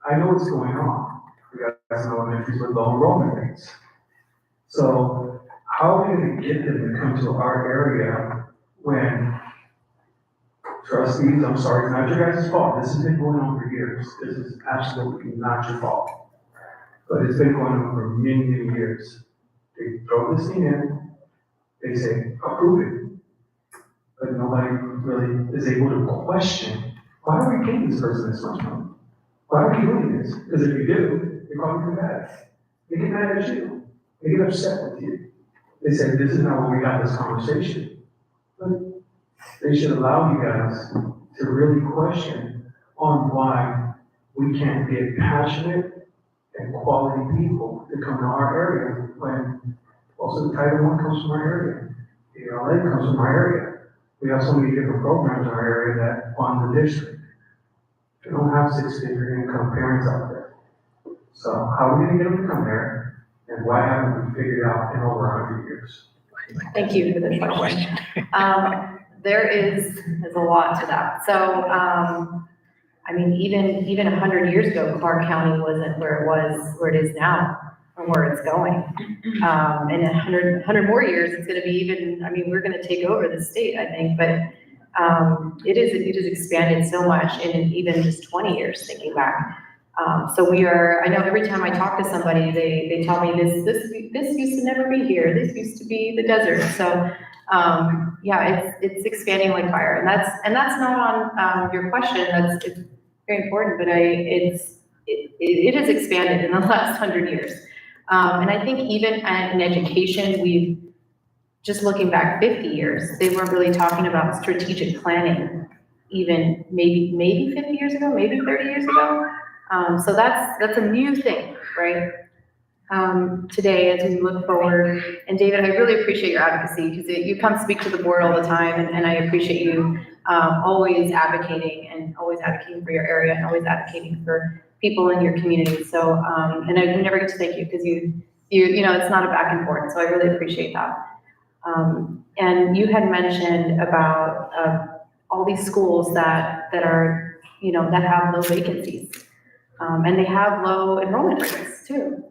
I know what's going on. We got some elementaries with low enrollment rates. So how are we gonna get them to come to our area when trustees, I'm sorry, it's not your guys' fault. This has been going on for years. This is absolutely not your fault. But it's been going on for many, many years. They throw this thing in, they say, approve it. But nobody really is able to question, why are we paying this person this much money? Why are we doing this? Because if you do, you're probably mad. They get mad at you. They get upset with you. They say, this is not what we got this conversation. But they should allow you guys to really question on why we can't get passionate and quality people to come to our area when also the Title I comes from our area. The ELA comes from our area. We have so many different programs in our area that fund the district. We don't have six-figure income parents out there. So how are we gonna get them to come there? And why haven't we figured out in over 100 years? Thank you for this question. There's a lot to that. So, I mean, even 100 years ago, Clark County wasn't where it is now, or where it's going. In 100 more years, it's gonna be even, I mean, we're gonna take over the state, I think, but it is expanded so much in even just 20 years, thinking back. So I know every time I talk to somebody, they tell me this used to never be here, this used to be the desert. So, yeah, it's expanding like fire, and that's not on your question. It's very important, but it has expanded in the last 100 years, and I think even in education, we've just looking back 50 years, they weren't really talking about strategic planning, even maybe 50 years ago, maybe 30 years ago. So that's a new thing, right? Today, as we look forward, and David, I really appreciate your advocacy because you come speak to the board all the time, and I appreciate you always advocating for your area and always advocating for people in your community. So, and I never get to thank you because you know, it's not a back and forth. So I really appreciate that. And you had mentioned about all these schools that are, you know, that have low vacancies, and they have low enrollment rates too.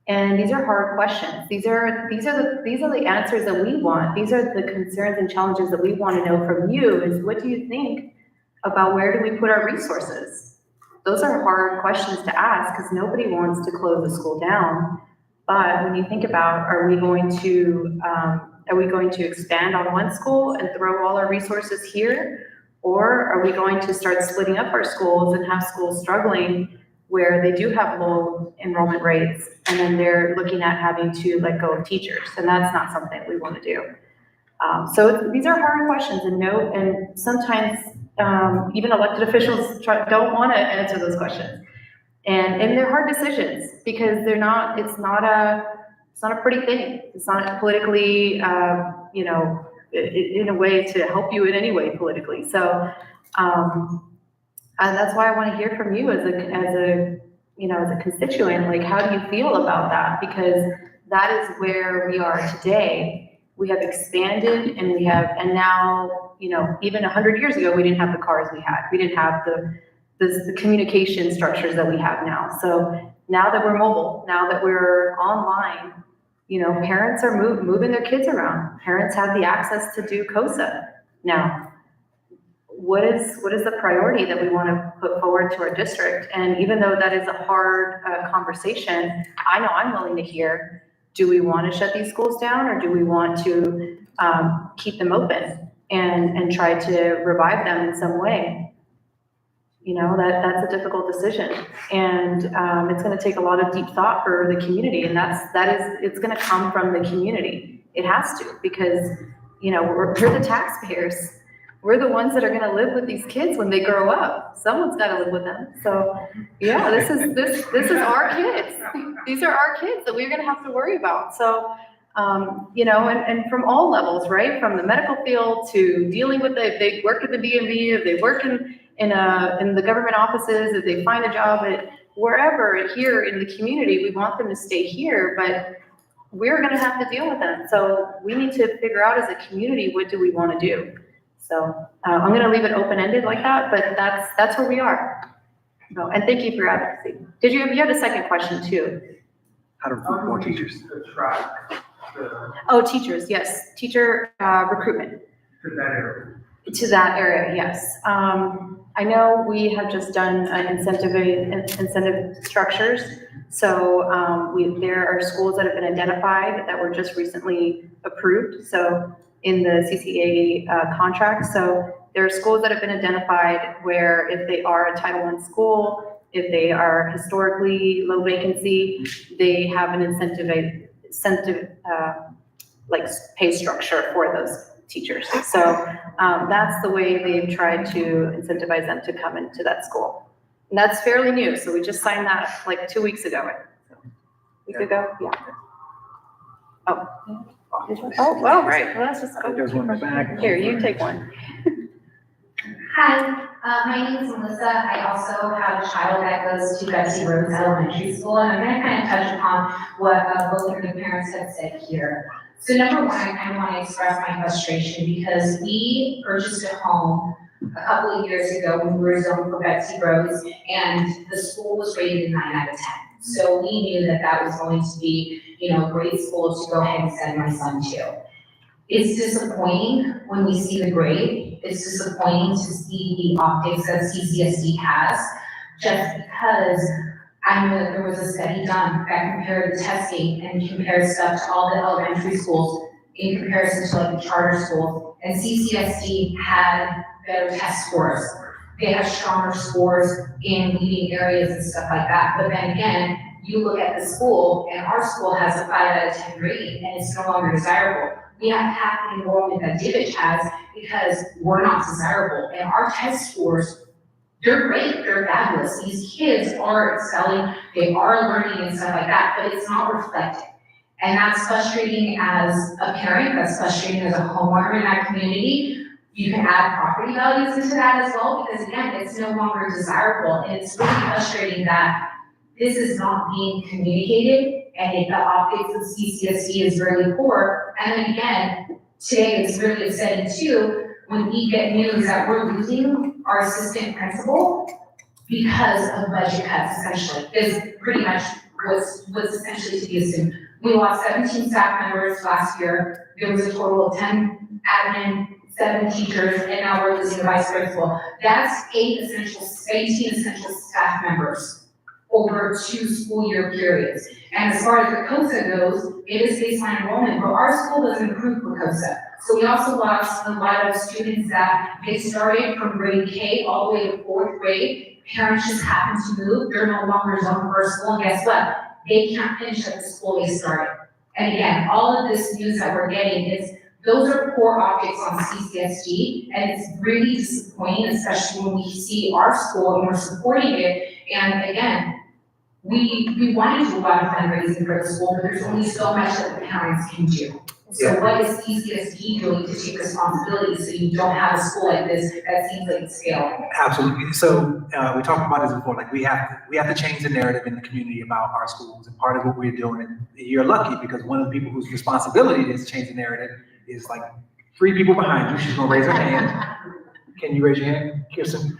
And these are hard questions. These are the answers that we want. These are the concerns and challenges that we want to know from you is what do you think about where do we put our resources? Those are hard questions to ask because nobody wants to close the school down. But when you think about, are we going to expand on one school and throw all our resources here? Or are we going to start splitting up our schools and have schools struggling where they do have low enrollment rates and then they're looking at having to let go of teachers? And that's not something we want to do. So these are hard questions, and sometimes even elected officials don't want to answer those questions. And they're hard decisions because it's not a pretty thing. It's not politically, in a way to help you in any way politically. So, and that's why I want to hear from you as a constituent, like, how do you feel about that? Because that is where we are today. We have expanded and now, even 100 years ago, we didn't have the cars we had. We didn't have the communication structures that we have now. So now that we're mobile, now that we're online, parents are moving their kids around. Parents have the access to do COSA now. What is the priority that we want to put forward to our district? And even though that is a hard conversation, I know I'm willing to hear, do we want to shut these schools down, or do we want to keep them open and try to revive them in some way? That's a difficult decision, and it's going to take a lot of deep thought for the community, and it's going to come from the community. It has to, because we're the taxpayers. We're the ones that are going to live with these kids when they grow up. Someone's got to live with them. So yeah, this is our kids. These are our kids that we're going to have to worry about. So and from all levels, right? From the medical field to dealing with if they work at the DMV, if they work in the government offices, if they find a job at wherever here in the community, we want them to stay here, but we're going to have to deal with them. So we need to figure out as a community, what do we want to do? So I'm going to leave it open-ended like that, but that's where we are. So, and thank you for your advocacy. You had a second question too? How to recruit more teachers. Oh, teachers, yes. Teacher recruitment. To that area, yes. I know we have just done incentive structures. So there are schools that have been identified that were just recently approved. So in the CCA contract. So there are schools that have been identified where if they are a Title I school, if they are historically low vacancy, they have an incentive like pay structure for those teachers. So that's the way they've tried to incentivize them to come into that school. And that's fairly new. So we just signed that like 2 weeks ago. A week ago, yeah. Oh, well, right. Well, let's just go. There's one in the back. Here, you take one. Hi, my name is Melissa. I also have a child that goes to Betsy Rhodes Elementary School, and I'm going to kind of touch upon what both of the parents have said here. So number one, I kind of want to express my frustration because we purchased a home a couple of years ago when we were zoned for Betsy Rhodes, and the school was rated a 9 out of 10. So we knew that was going to be, a great school to go ahead and send my son to. It's disappointing when we see the grade. It's disappointing to see the optics that CCSD has, just because I know that there was a study done that compared the testing and compared stuff to all the elementary schools in comparison to like the charter schools, and CCSD had better test scores. They have stronger scores in leading areas and stuff like that. But then again, you look at the school, and our school has a 5 out of 10 rating, and it's no longer desirable. We have half the enrollment that Divish has because we're not desirable. And our test scores, they're great, they're fabulous. These kids are excelling, they are learning and stuff like that, but it's not reflected. And that's frustrating as a parent, that's frustrating as a homeowner in that community. You can add property values into that as well, because again, it's no longer desirable. And it's really frustrating that this is not being communicated, and the optics of CCSD is really poor. And then again, today it's really upsetting too, when we get news that we're losing our assistant principal because of budget cuts, essentially, is pretty much what's essentially to be assumed. We lost 17 staff members last year. There was a total of 10 admin, 7 teachers, and now we're losing the vice principal. That's 18 essential staff members over 2 school year periods. And as far as the COSA goes, it is baseline enrollment, but our school doesn't improve for COSA. So we also lost a lot of students that they started from grade K all the way to 4th grade. Parents just happen to move, they're no longer zoned for our school, and guess what? They can't finish at the school they started. And again, all of this news that we're getting is Those are core objects on CCSD, and it's really disappointing, especially when we see our school and we're supporting it. And again, we want to do a lot of fundraising for the school, but there's only so much that the parents can do. So what is CCSD doing to take responsibility so you don't have a school like this that seems like it's failing? Absolutely. So we talked about this before. Like we have to change the narrative in the community about our schools, and part of what we're doing. And you're lucky because one of the people whose responsibility it is to change the narrative is like 3 people behind you. She's gonna raise her hand. Can you raise your hand, Kirsten?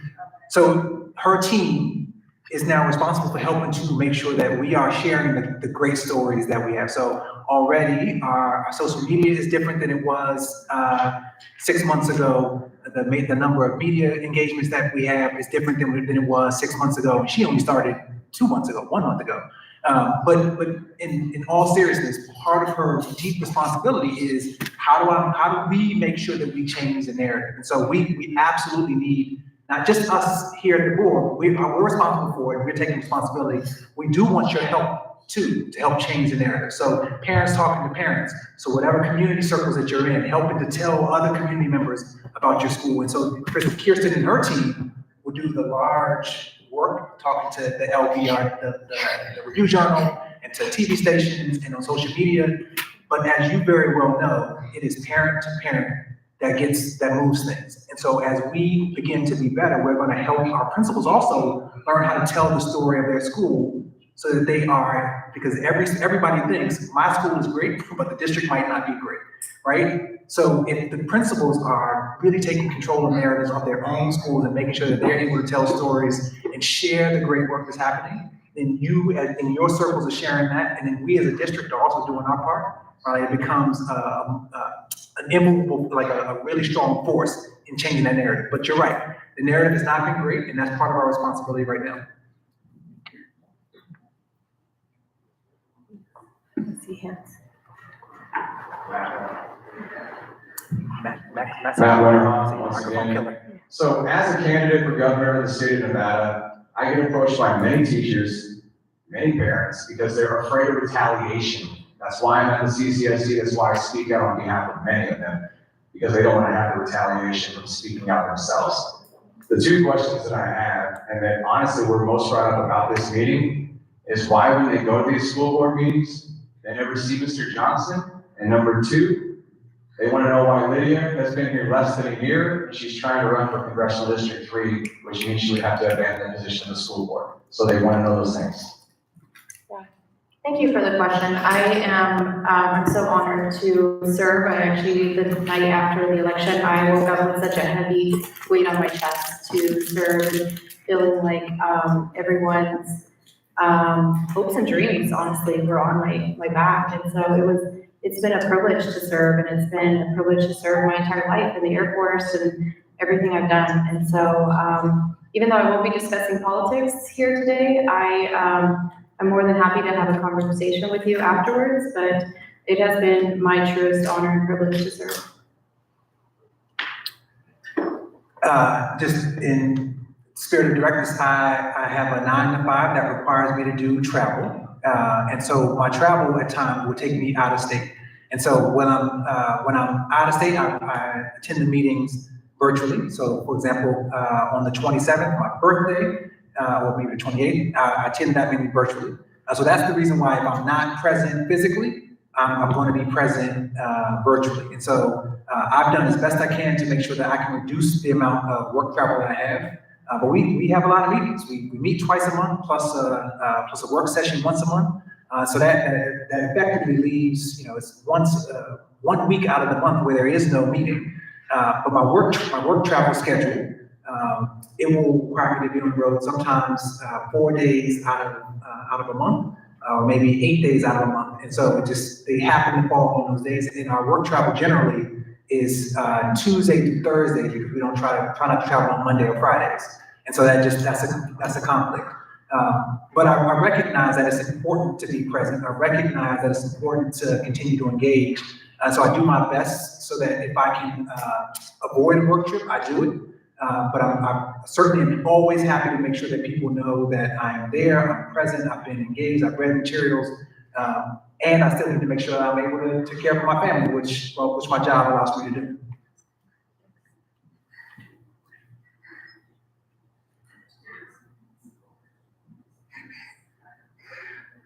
So her team is now responsible for helping to make sure that we are sharing the great stories that we have. So already our social media is different than it was 6 months ago. The number of media engagements that we have is different than it was 6 months ago. And she only started 2 months ago, 1 month ago. But in all seriousness, part of her deep responsibility is how do we make sure that we change the narrative? And so we absolutely need not just us here at the board, we're responsible for it, we're taking responsibility. We do want your help too, to help change the narrative. So parents talking to parents. So whatever community circles that you're in, helping to tell other community members about your school. And so Kirsten and her team will do the large work, talking to the LVR, the Review Journal, and to TV stations and on social media. But as you very well know, it is parent to parent that moves things. And so as we begin to be better, we're going to help our principals also learn how to tell the story of their school so that they are, because everybody thinks my school is great, but the district might not be great, right? So if the principals are really taking control of narratives of their own schools and making sure that they're able to tell stories and share the great work that's happening, then you in your circles are sharing that, and then we as a district are also doing our part, right? It becomes an immovable, like a really strong force in changing that narrative. But you're right, the narrative has not been great, and that's part of our responsibility right now. See hands. Matt Winterhoff, once again. So as a candidate for governor of the state of Nevada, I get approached by many teachers, many parents, because they're afraid of retaliation. That's why I'm at the CCSD, that's why I speak out on behalf of many of them, because they don't want to have the retaliation from speaking out themselves. The 2 questions that I have, and that honestly were most brought up about this meeting, is why when they go to these school board meetings, they never see Mr. Johnson, and number 2, they want to know why Lydia has been here less than a year, and she's trying to run for Congressional District 3, which means she would have to abandon the position of the school board. So they want to know those things. Thank you for the question. I am I'm so honored to serve. I actually, the night after the election, I woke up with such a heavy weight on my chest to serve, feeling like everyone's hopes and dreams, honestly, were on my back. And so it's been a privilege to serve, and it's been a privilege to serve my entire life in the Air Force and everything I've done. And so even though I won't be discussing politics here today, I'm more than happy to have a conversation with you afterwards, but it has been my truest honor and privilege to serve. Just in spirit of directness, I have a 9 to 5 that requires me to do travel. And so my travel at times will take me out of state. And so when I'm out of state, I attend the meetings virtually. So for example, on the 27th, my birthday, or maybe the 28th, I attend that meeting virtually. So that's the reason why if I'm not present physically, I'm going to be present virtually. And so I've done as best I can to make sure that I can reduce the amount of work travel that I have. But we have a lot of meetings. We meet twice a month, plus a work session once a month. So that effectively leaves, it's 1 week out of the month where there is no meeting. But my work travel schedule, it will require me to be on the road sometimes 4 days out of a month, or maybe 8 days out of a month. And so they happen to fall on those days. And our work travel generally is Tuesday to Thursday, because we don't try not to travel on Monday or Fridays. And so that's a conflict. But I recognize that it's important to be present. I recognize that it's important to continue to engage. So I do my best so that if I can avoid a work trip, I do it. But I'm certainly am always happy to make sure that people know that I'm there, I'm present, I've been engaged, I've read materials, And I still need to make sure that I'm able to take care of my family, which my job allows me to do.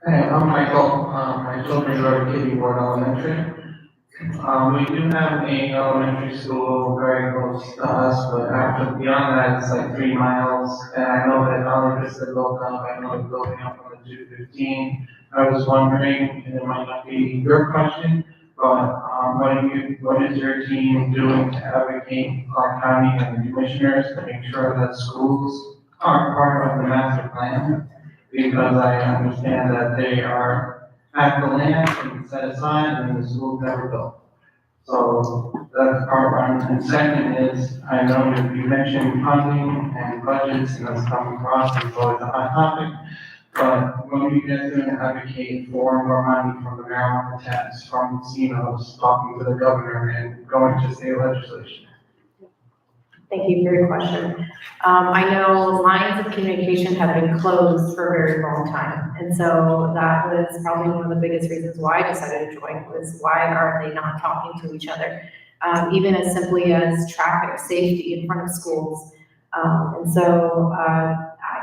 Hey, I'm Michael. My children go to Kitty Ward Elementary. We do have a elementary school very close to us, but after beyond that, it's like 3 miles. And I know that Oliver's the built up, I know the building up on the 215. I was wondering, and it might not be your question, but what is your team doing to advocate Clark County and the commissioners to make sure that schools are part of the master plan? Because I understand that they have the land and set aside and the school's never built. So that's part one. And second is, I know that you mentioned funding and budgets and that's come across, it's always a hot topic. But what are you guys doing to advocate for more money from the marijuana tax, from casinos, talking to the governor and going to state legislation? Thank you for your question. I know lines of communication have been closed for a very long time. And so that was probably one of the biggest reasons why I decided to join, was why are they not talking to each other? Even as simply as traffic safety in front of schools. And so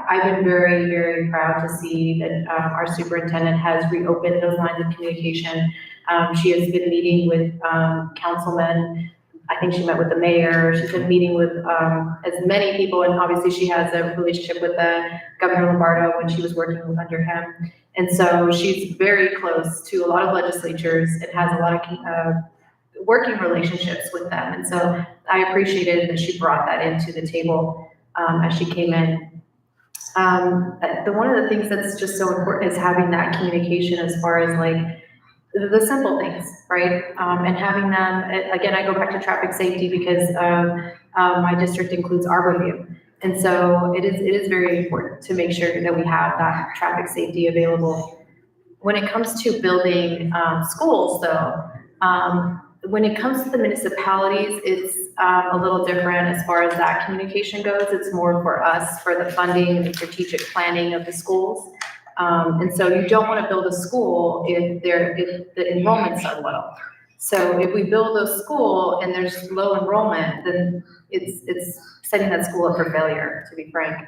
I've been very, very proud to see that our superintendent has reopened those lines of communication. She has been meeting with councilmen. I think she met with the mayor. She's been meeting with as many people, and obviously she has a relationship with Governor Lombardo when she was working under him. And so she's very close to a lot of legislatures and has a lot of working relationships with them. And so I appreciated that she brought that into the table as she came in. One of the things that's just so important is having that communication as far as like the simple things, right? And having them, again, I go back to traffic safety because my district includes Arborview. And so it is very important to make sure that we have that traffic safety available. When it comes to building schools though, when it comes to the municipalities, it's a little different as far as that communication goes. It's more for us, for the funding and the strategic planning of the schools. And so you don't want to build a school if the enrollments are low. So if we build a school and there's low enrollment, then it's setting that school up for failure, to be frank.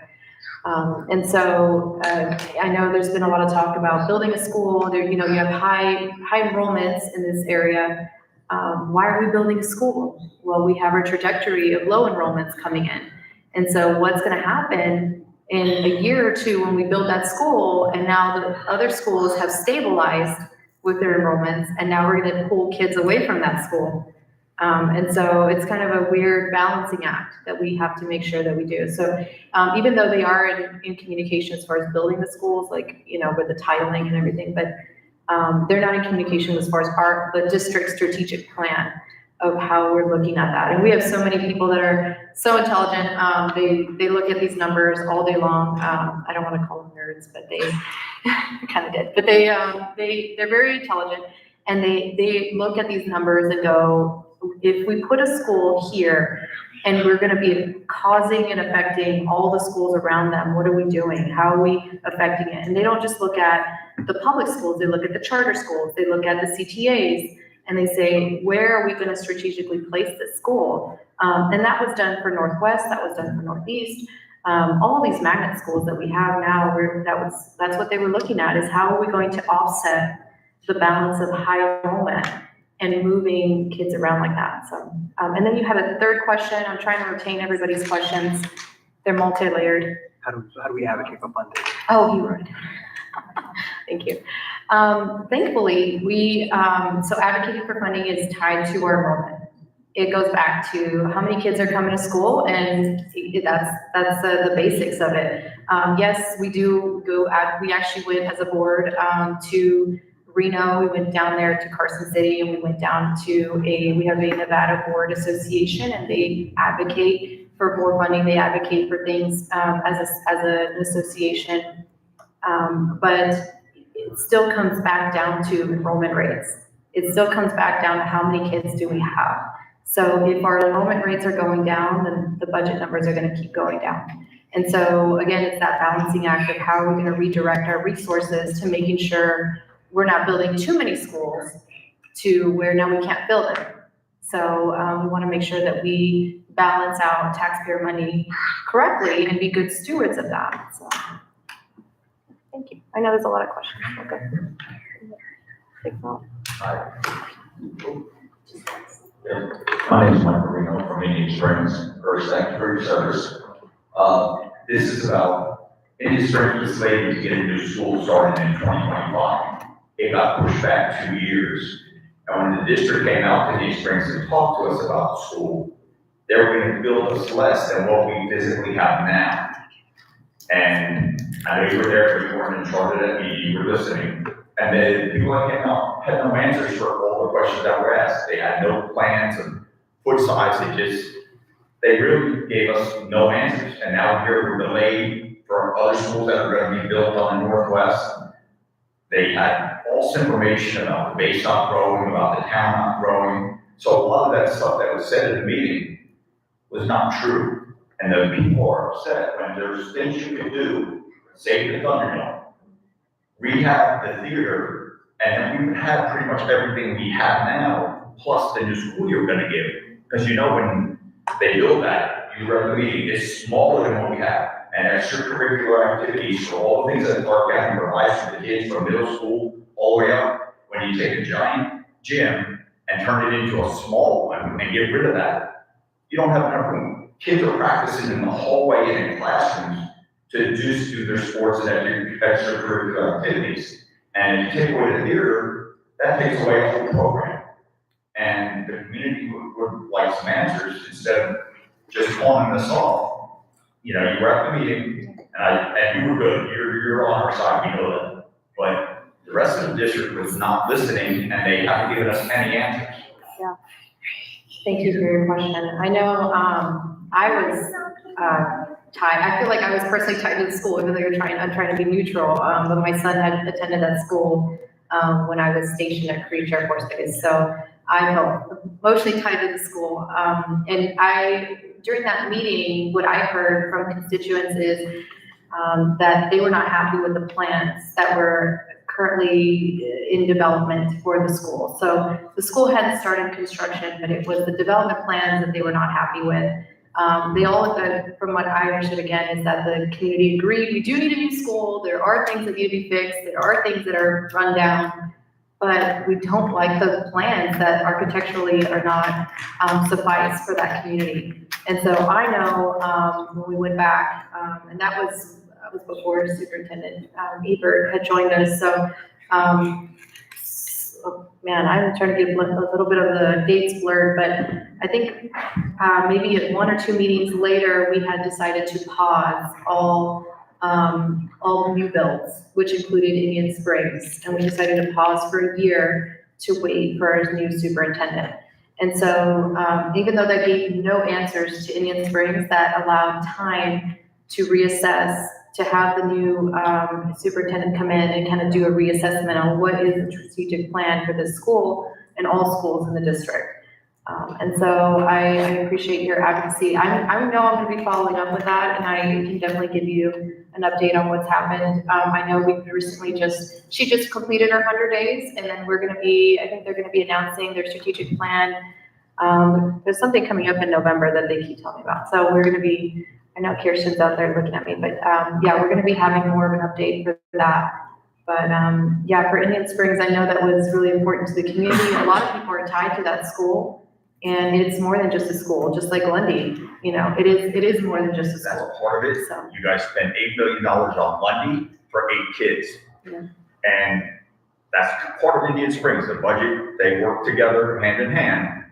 And so I know there's been a lot of talk about building a school. There, you have high enrollments in this area. Why are we building a school? Well, we have our trajectory of low enrollments coming in. And so what's going to happen in a year or two when we build that school, and now the other schools have stabilized with their enrollments, and now we're going to pull kids away from that school. And so it's kind of a weird balancing act that we have to make sure that we do. So even though they are in communication as far as building the schools, like, with the titling and everything, but they're not in communication as far as the district strategic plan of how we're looking at that. And we have so many people that are so intelligent. They look at these numbers all day long. I don't want to call them nerds, but they kind of did. But they're very intelligent, and they look at these numbers and go, if we put a school here and we're going to be causing and affecting all the schools around them, what are we doing? How are we affecting it? And they don't just look at the public schools, they look at the charter schools, they look at the CTAs, and they say, where are we going to strategically place this school? And that was done for Northwest, that was done for Northeast. All these magnet schools that we have now, that's what they were looking at, is how are we going to offset the balance of high enrollment and moving kids around like that. So, and then you had a third question. I'm trying to retain everybody's questions. They're multi-layered. How do we advocate for funding? Oh, you were. Thank you. Thankfully, so advocating for funding is tied to our enrollment. It goes back to how many kids are coming to school, and that's the basics of it. Yes, we do we actually went as a board to Reno. We went down there to Carson City, and we went down to we have a Nevada Board Association, and they advocate for more funding. They advocate for things as an association. But it still comes back down to enrollment rates. It still comes back down to how many kids do we have. So if our enrollment rates are going down, then the budget numbers are going to keep going down. And so again, it's that balancing act of how are we going to redirect our resources to making sure we're not building too many schools to where now we can't fill them. So we want to make sure that we balance out taxpayer money correctly and be good stewards of that. So, thank you. I know there's a lot of questions. Okay. Take note. My name is Mike Marino from Indian Springs, First Secretary Service. This is about, Indian Springs was slated to get a new school starting in 2025. It got pushed back 2 years. And when the district came out to Indian Springs and talked to us about the school, they were going to build us less than what we physically have now. And I know you were there, but you weren't in charge of that meeting, you were listening. And the people that came out had no answers for all the questions that were asked. They had no plans of foot size. They really gave us no answers. And now here we're delayed for other schools that are going to be built on the Northwest. They had false information about the base not growing, about the town not growing. So a lot of that stuff that was said at the meeting was not true. And the people are upset when there's things you can do, save the Thunderdome, rehab the theater, and then we would have pretty much everything we have now, plus the new school you're gonna give. Because you know when they build that, you were at the meeting, it's smaller than what we have. And extracurricular activities for all the things that Clark County provides for the kids from middle school all the way up. When you take a giant gym and turn it into a small one and get rid of that, you don't have enough room. Kids are practicing in the hallway and in classrooms to do their sports and extracurricular activities. And if you take away the theater, that takes away a whole program. And the community would like some answers instead of just calling us off. You know, you were at the meeting, and you were good. You're on our side, we know that. But the rest of the district was not listening, and they haven't given us any answers. Yeah. Thank you for your question. I know I was tied. I feel like I was personally tied to the school, even though I'm trying to be neutral. But my son had attended that school when I was stationed at Creech Air Force Base, so I felt emotionally tied to the school. And during that meeting, what I heard from constituents is that they were not happy with the plans that were currently in development for the school. So the school hadn't started construction, but it was the development plans that they were not happy with. They all, from what I understood again, is that the community agreed, we do need a new school. There are things that need to be fixed. There are things that are run down, but we don't like the plans that architecturally are not suffice for that community. And so I know when we went back, and that was before Superintendent Ebert had joined us. So, man, I'm trying to get a little bit of the dates blurred, but I think maybe at 1 or 2 meetings later, we had decided to pause all new builds, which included Indian Springs. And we decided to pause for a year to wait for our new superintendent. And so even though that gave no answers to Indian Springs, that allowed time to reassess, to have the new superintendent come in and kind of do a reassessment on what is the strategic plan for this school and all schools in the district. And so I appreciate your advocacy. I know I'm going to be following up with that, and I can definitely give you an update on what's happened. I know we've recently she just completed her 100 days, and then I think they're going to be announcing their strategic plan. There's something coming up in November that they keep telling me about. So we're going to be, I know Kirsten's out there looking at me, but yeah, we're going to be having more of an update for that. But yeah, for Indian Springs, I know that was really important to the community. A lot of people are tied to that school. And it's more than just a school, just like Lundy, you know, it is more than just a school. That's part of it. So. You guys spend $8 million on Lundy for 8 kids. Yeah. And that's part of Indian Springs, the budget, they work together hand in hand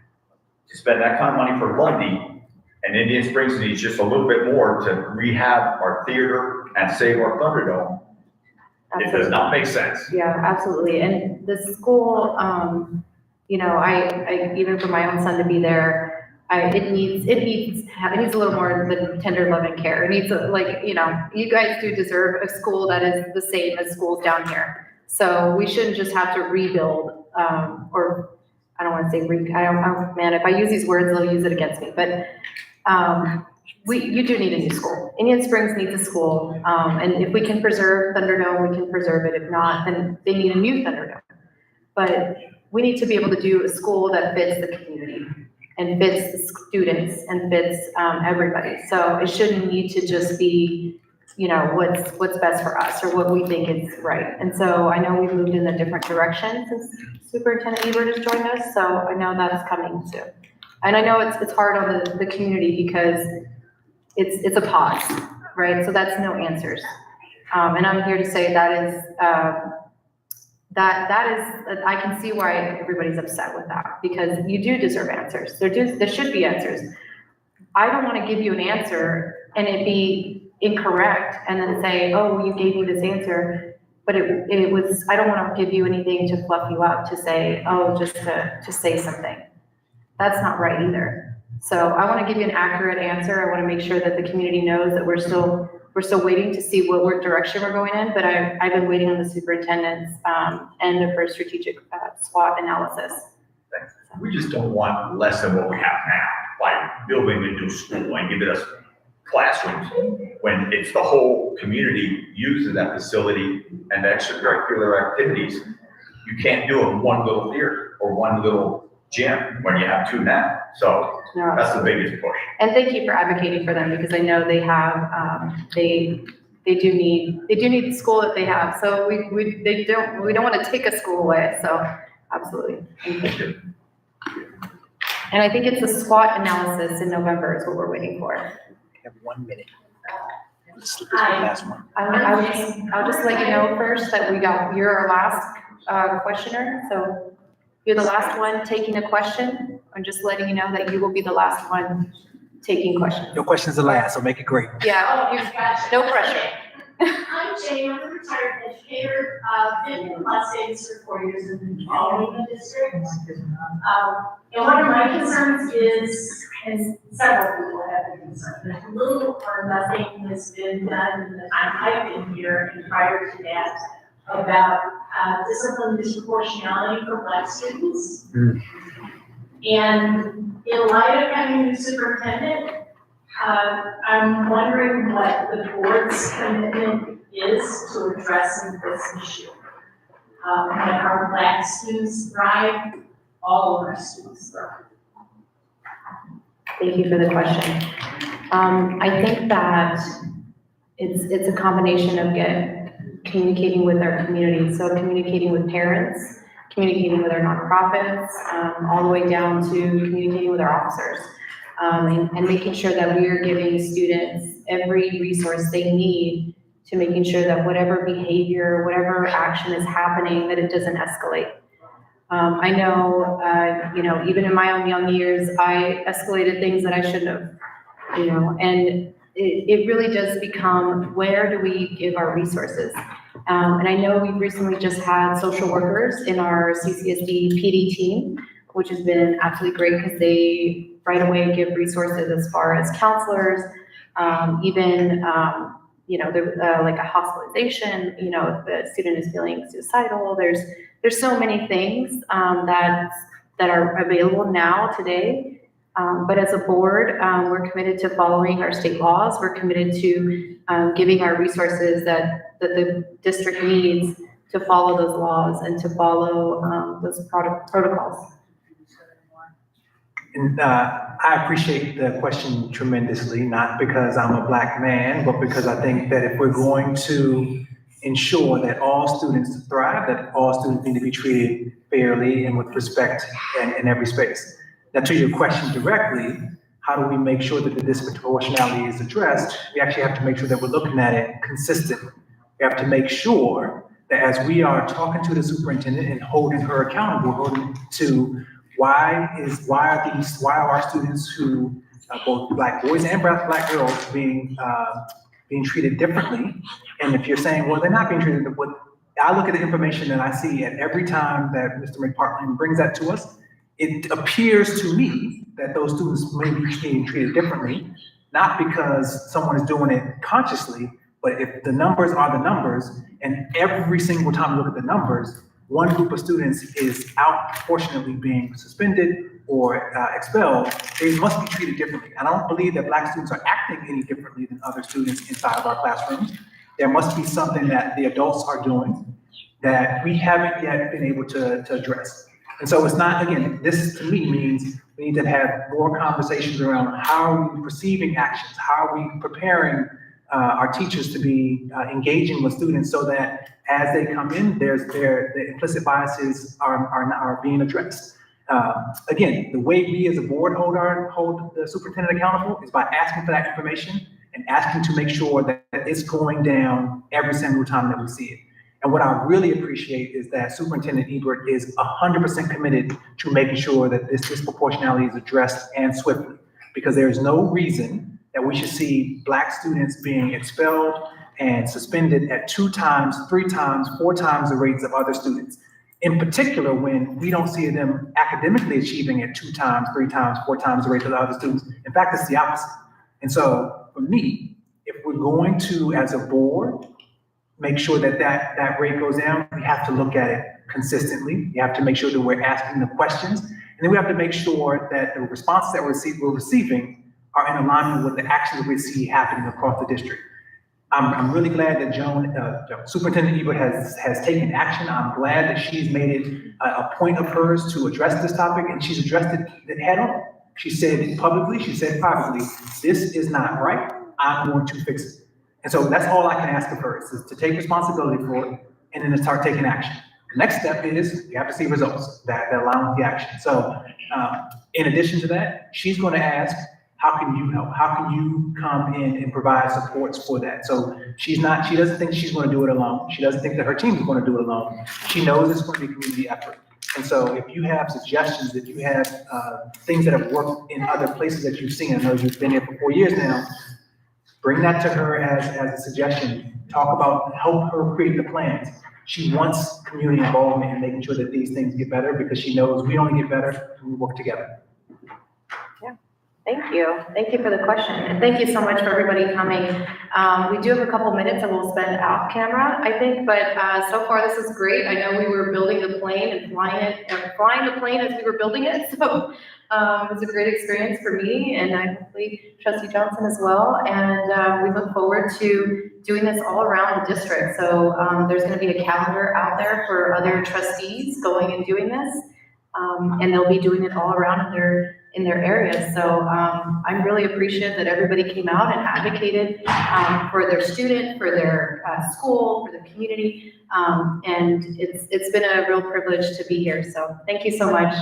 to spend that kind of money for Lundy. And Indian Springs needs just a little bit more to rehab our theater and save our Thunderdome. Absolutely. It does not make sense. Yeah, absolutely. And the school, you know, I even for my own son to be there, it needs a little more than tender love and care. It needs you know, you guys do deserve a school that is the same as schools down here. So we shouldn't just have to rebuild, or I don't want to say man, if I use these words, they'll use it against me. But you do need a new school. Indian Springs needs a school, and if we can preserve Thunderdome, we can preserve it. If not, then they need a new Thunderdome. But we need to be able to do a school that fits the community and fits the students and fits everybody. So it shouldn't need to just be, what's best for us or what we think is right. And so I know we've moved in a different direction since Superintendent Ebert has joined us, so I know that's coming too. And I know it's hard on the community because it's a pause, right? So that's no answers. And I'm here to say that is, I can see why everybody's upset with that, because you do deserve answers. There should be answers. I don't want to give you an answer and it be incorrect and then say, oh, you gave me this answer, but it was, I don't want to give you anything to fluff you up to say, oh, just to say something. That's not right either. So I want to give you an accurate answer. I want to make sure that the community knows that we're still waiting to see what direction we're going in, but I've been waiting on the superintendent's end of her strategic SWOT analysis. We just don't want less than what we have now, like building a new school and giving us classrooms, when it's the whole community uses that facility and the extracurricular activities. You can't do it in one little theater or one little gym when you have two now. So that's the biggest push. And thank you for advocating for them, because I know they have, they do need the school that they have. So we don't want to take a school away. So absolutely. Thank you. And I think it's a SWOT analysis in November is what we're waiting for. We have 1 minute. Last one. I'll just let you know first that you're our last questioner. So you're the last one taking a question. I'm just letting you know that you will be the last one taking questions. Your question's the last, so make it great. Yeah, no pressure. I'm Jane, I'm a retired educator, been in Las Vegas for 4 years and been following the district. And one of my concerns is, and several people have been concerned, that little or nothing has been done in the time I've been here and prior to that about discipline disproportionality for Black students. And in light of having a new superintendent, I'm wondering what the board's commitment is to addressing this issue. When our Black students thrive, all of our students thrive. Thank you for the question. I think that it's a combination of communicating with our community. So communicating with parents, communicating with our nonprofits, all the way down to communicating with our officers. And making sure that we are giving students every resource they need to making sure that whatever behavior, whatever action is happening, that it doesn't escalate. I know, even in my own young years, I escalated things that I shouldn't have, and it really does become, where do we give our resources? And I know we've recently just had social workers in our CCSD PD team, which has been absolutely great because they right away give resources as far as counselors, even, like a hospitalization, if the student is feeling suicidal, there's so many things that are available now today. But as a board, we're committed to following our state laws. We're committed to giving our resources that the district needs to follow those laws and to follow those protocols. And I appreciate the question tremendously, not because I'm a Black man, but because I think that if we're going to ensure that all students thrive, that all students need to be treated fairly and with respect in every space. Now, to your question directly, how do we make sure that the disproportionality is addressed? We actually have to make sure that we're looking at it consistently. We have to make sure that as we are talking to the superintendent and holding her accountable, holding to why are our students who, both Black boys and Black girls, being treated differently? And if you're saying, well, they're not being treated, I look at the information and I see at every time that Mr. McPartland brings that to us, it appears to me that those students may be being treated differently, not because someone is doing it consciously, but if the numbers are the numbers, and every single time you look at the numbers, one group of students is out proportionately being suspended, or expelled, they must be treated differently. I don't believe that Black students are acting any differently than other students inside of our classrooms. There must be something that the adults are doing that we haven't yet been able to address. And so it's not, again, this to me means we need to have more conversations around how are we perceiving actions, how are we preparing our teachers to be engaging with students so that as they come in, the implicit biases are being addressed. Again, the way we as a board hold the superintendent accountable is by asking for that information and asking to make sure that it's going down every single time that we see it. And what I really appreciate is that Superintendent Ebert is 100% committed to making sure that this disproportionality is addressed and swiftly, because there is no reason that we should see Black students being expelled and suspended at 2 times, 3 times, 4 times the rates of other students. In particular, when we don't see them academically achieving at 2 times, 3 times, 4 times the rate of the other students. In fact, it's the opposite. And so for me, if we're going to, as a board, make sure that rate goes down, we have to look at it consistently. We have to make sure that we're asking the questions. And then we have to make sure that the responses that we're receiving are in alignment with the actions that we see happening across the district. I'm really glad that Superintendent Ebert has taken action. I'm glad that she's made it a point of hers to address this topic, and she's addressed it head on. She said it publicly, she said privately, this is not right, I'm going to fix it. And so that's all I can ask of her, is to take responsibility for it and then to start taking action. The next step is we have to see results that align with the action. So in addition to that, she's going to ask, how can you help? How can you come in and provide supports for that? So she doesn't think she's going to do it alone. She doesn't think that her team is going to do it alone. She knows it's going to be a community effort. And so if you have suggestions, if you have things that have worked in other places that you've seen, I know you've been here for 4 years now, bring that to her as a suggestion. Talk about, help her create the plans. She wants community involvement and making sure that these things get better, because she knows we only get better when we work together. Thank you. Thank you for the question. And thank you so much for everybody coming. We do have a couple minutes that we'll spend off camera, I think, but so far this is great. I know we were building the plane and flying the plane as we were building it. So it was a great experience for me and hopefully Trustee Johnson as well. And we look forward to doing this all around the district. So there's going to be a calendar out there for other trustees going and doing this. And they'll be doing it all around in their areas. So I'm really appreciative that everybody came out and advocated for their student, for their school, for the community. And it's been a real privilege to be here. So thank you so much.